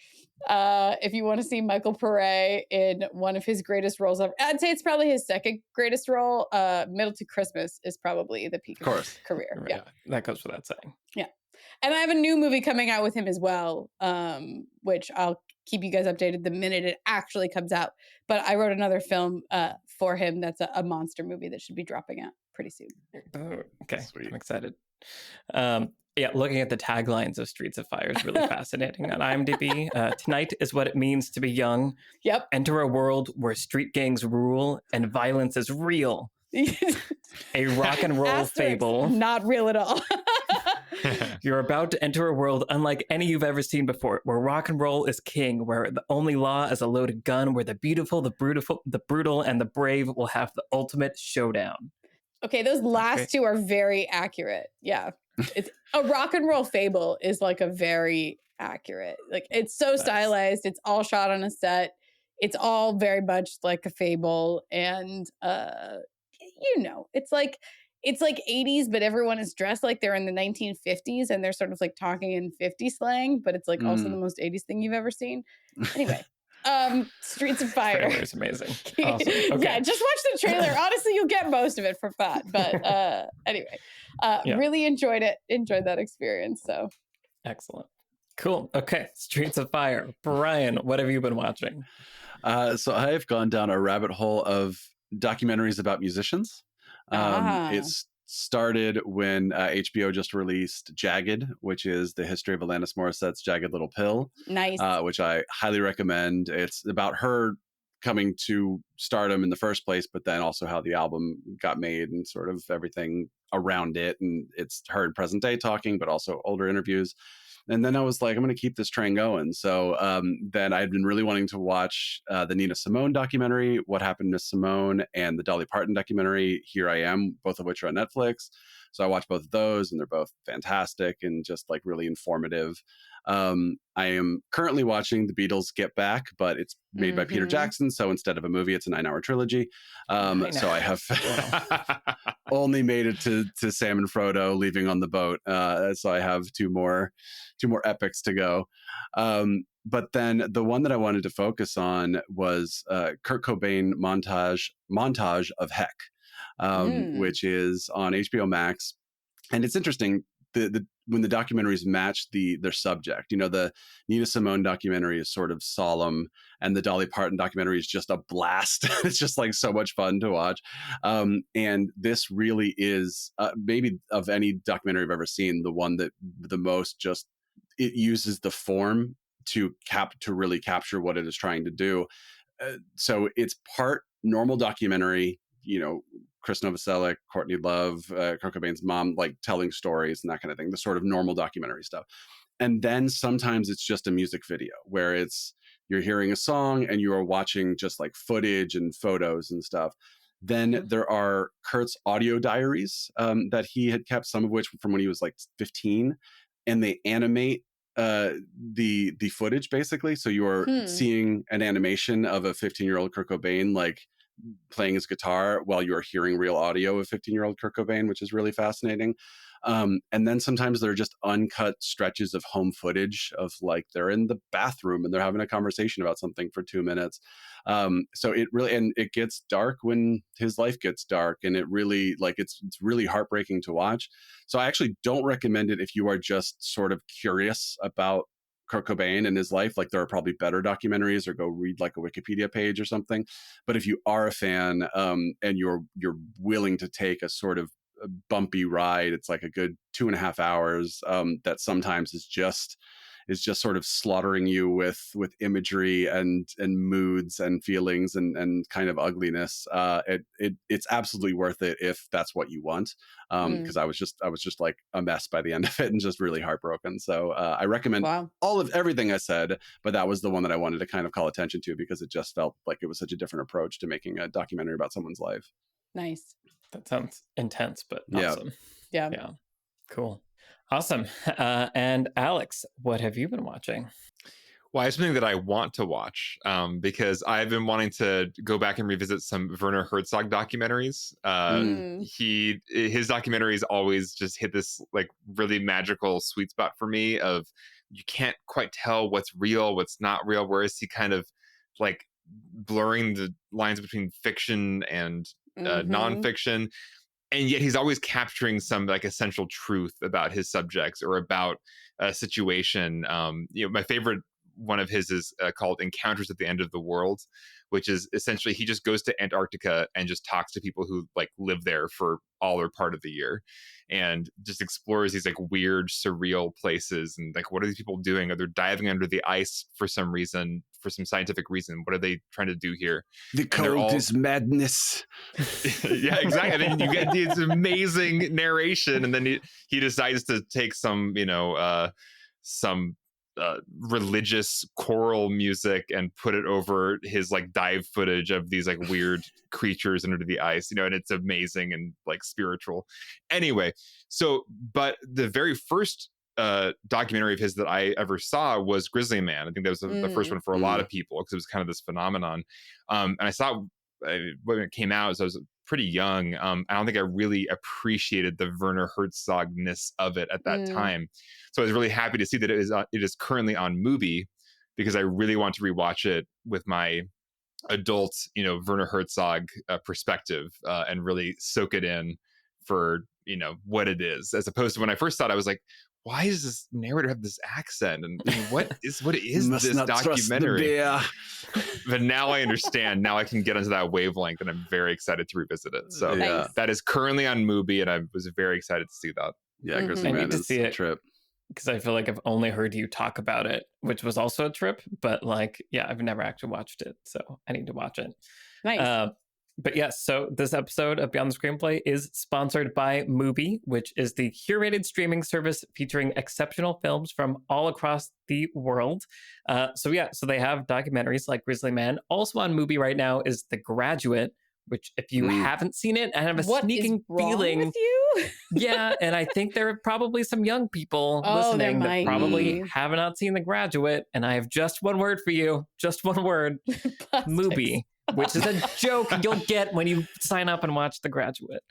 If you want to see Michael Pare in one of his greatest roles ever, I'd say it's probably his second greatest role. Middle to Christmas is probably the peak of his career. Right. Yeah, that goes without saying. Yeah, and I have a new movie coming out with him as well, which I'll keep you guys updated the minute it actually comes out. But I wrote another film for him that's a monster movie that should be dropping out pretty soon. Oh, okay, Sweet. I'm excited. Yeah, looking at the taglines of Streets of Fire is really fascinating on IMDb. Tonight is what it means to be young. Yep. Enter a world where street gangs rule and violence is real. A rock and roll Asterix, fable. Not real at all. You're about to enter a world unlike any you've ever seen before, where rock and roll is king, where the only law is a loaded gun, where the beautiful, the brutal, and the brave will have the ultimate showdown. Okay, those last two are very accurate. Yeah. It's a rock and roll fable is like a very accurate. Like it's so stylized. It's all shot on a set. It's all very much like a fable. And it's like 80s, but everyone is dressed like they're in the 1950s and they're sort of like talking in 50 slang, but it's like also the most 80s thing you've ever seen. Anyway. Streets of Fire. Trailer's amazing. Awesome. Okay. Yeah, just watch the trailer. Honestly, you'll get most of it for fun. But anyway, really enjoyed it. Enjoyed that experience. So excellent. Cool. Okay. Streets of Fire. Brian, what have you been watching? So I've gone down a rabbit hole of documentaries about musicians. It's started when HBO just released Jagged, which is the history of Alanis Morissette's Jagged Little Pill. Nice. Which I highly recommend. It's about her coming to stardom in the first place, but then also how the album got made and sort of everything around it. And it's her in present day talking, but also older interviews. And then I was like, I'm going to keep this train going. So then I'd been really wanting to watch the Nina Simone documentary, What Happened to Simone, and the Dolly Parton documentary, Here I Am, both of which are on Netflix. So I watched both of those, and they're both fantastic and just like really informative. I am currently watching The Beatles Get Back, but it's made by Peter Jackson. So instead of a movie, it's a 9-hour trilogy. So I have only made it to Sam and Frodo leaving on the boat. So I have two more epics to go. But then the one that I wanted to focus on was Kurt Cobain montage of Heck, which is on HBO Max. And it's interesting. When the documentaries match their subject, the Nina Simone documentary is sort of solemn, and the Dolly Parton documentary is just a blast. It's just like so much fun to watch. And this really is maybe of any documentary I've ever seen, the one that the most just it uses the form to really capture what it is trying to do. So it's part normal documentary, Chris Novoselic, Courtney Love, Kurt Cobain's mom, like telling stories and that kind of thing, the sort of normal documentary stuff. And then sometimes it's just a music video where you're hearing a song and you are watching just like footage and photos and stuff. Then there are Kurt's audio diaries that he had kept, some of which from when he was like 15, and they animate the footage basically. So you are seeing an animation of a 15-year-old Kurt Cobain like playing his guitar while you're hearing real audio of 15-year-old Kurt Cobain, which is really fascinating. And then sometimes there are just uncut stretches of home footage of like they're in the bathroom and they're having a conversation about something for 2 minutes. So it really, and it gets dark when his life gets dark, and it really like it's really heartbreaking to watch. So I actually don't recommend it if you are just sort of curious about Kurt Cobain and his life. Like there are probably better documentaries, or go read like a Wikipedia page or something. But if you are a fan and you're willing to take a sort of a bumpy ride, it's like a good 2.5 hours that sometimes is just sort of slaughtering you with imagery and moods and feelings and kind of ugliness. It's absolutely worth it if that's what you want. Because I was just like a mess by the end of it and just really heartbroken. So I recommend all of everything I said, but that was the one that I wanted to kind of call attention to because it just felt like it was such a different approach to making a documentary about someone's life. Nice. That sounds intense, but awesome. Yeah. Cool. Awesome. And Alex, what have you been watching? Well, it's something that I want to watch because I've been wanting to go back and revisit some Werner Herzog documentaries. His documentaries always just hit this like really magical sweet spot for me of you can't quite tell what's real, what's not real. Whereas he kind of like blurring the lines between fiction and nonfiction, and yet he's always capturing some like essential truth about his subjects or about a situation. My favorite one of his is called Encounters at the End of the World, which is essentially he just goes to Antarctica and just talks to people who like live there for all or part of the year and just explores these like weird, surreal places. And like, what are these people doing? Are they diving under the ice for some reason, for some scientific reason? What are they trying to do here? The cold is madness. Yeah, exactly. And then you get this amazing narration, and then he decides to take some, some religious choral music and put it over his like dive footage of these like weird creatures under the ice, and it's amazing and like spiritual. Anyway, but the very first documentary of his that I ever saw was Grizzly Man. I think that was the first one for a lot of people because it was kind of this phenomenon. And I saw when it came out, so I was pretty young. I don't think I really appreciated the Werner Herzogness of it at that time. So I was really happy to see that it is currently on Mubi because I really want to rewatch it with my adult, Werner Herzog perspective and really soak it in for, what it is, as opposed to when I first thought I was like, why does this narrator have this accent? And what is this documentary? But now I understand. Now I can get into that wavelength, and I'm very excited to revisit it. So that is currently on Mubi, and I was very excited to see that. Yeah, Grizzly Man is a trip. Because I feel like I've only heard you talk about it, which was also a trip. But I've never actually watched it, so I need to watch it. Nice. But yes, so this episode of Beyond the Screenplay is sponsored by Mubi, which is the curated streaming service featuring exceptional films from all across the world. So they have documentaries like Grizzly Man. Also on Mubi right now is The Graduate, which if you haven't seen it, I have a sneaking feeling. With you? Yeah, and I think there are probably some young people listening that probably have not seen The Graduate. And I have just one word for you, just one word, Mubi. Which is a joke you'll get when you sign up and watch The Graduate.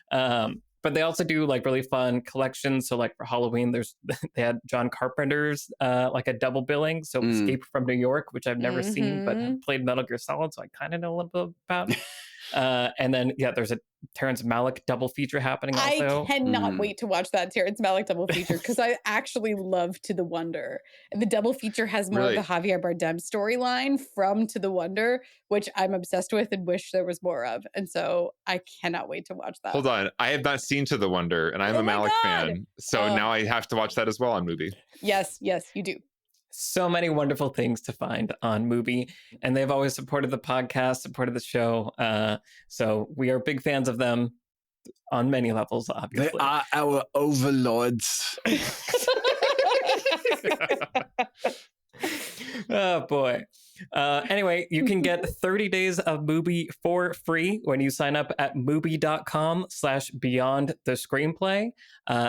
But they also do like really fun collections. So like for Halloween, they had John Carpenter's like a double billing. So Escape from New York, which I've never seen, but have played Metal Gear Solid, so I kind of know a little bit about. And then there's a Terrence Malick double feature happening also. I cannot wait to watch that Terrence Malick double feature because I actually love To the Wonder. And the double feature has more of the Javier Bardem storyline from To the Wonder, which I'm obsessed with and wish there was more of. And so I cannot wait to watch that. Hold on. I have not seen To the Wonder, and I'm a Malick fan. So now I have to watch that as well on Mubi. Yes, you do. So many wonderful things to find on Mubi, and they've always supported the podcast, supported the show. So we are big fans of them on many levels, obviously. They are our overlords. Oh, boy. Anyway, you can get 30 days of Mubi for free when you sign up at mubi.com/beyond the screenplay.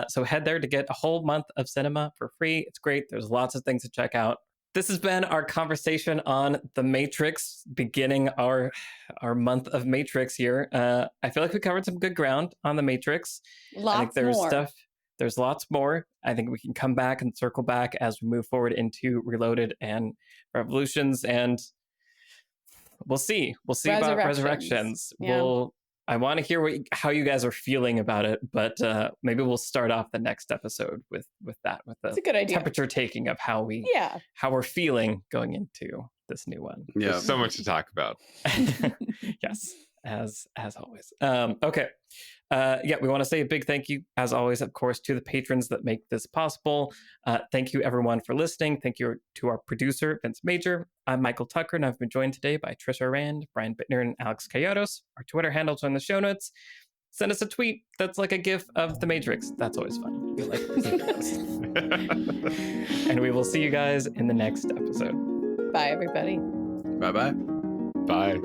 So head there to get a whole month of cinema for free. It's great. There's lots of things to check out. This has been our conversation on The Matrix, beginning our month of Matrix here. I feel like we covered some good ground on The Matrix. There's lots more. I think we can come back and circle back as we move forward into Reloaded and Revolutions, and we'll see. We'll see about Resurrections. Yeah. I want to hear how you guys are feeling about it, but maybe we'll start off the next episode with that, with the a good idea. Temperature taking of how we're feeling going into this new one. Yeah, so much to talk about. Yes, as always. Okay. We want to say a big thank you, as always, of course, to the patrons that make this possible. Thank you, everyone, for listening. Thank you to our producer, Vince Major. I'm Michael Tucker, and I've been joined today by Trisha Rand, Brian Bittner, and Alex Coyotes. Our Twitter handles are in the show notes. Send us a tweet that's like a GIF of the Matrix. That's always fun. We like those. And we will see you guys in the next episode. Bye, everybody. Bye-bye. Bye.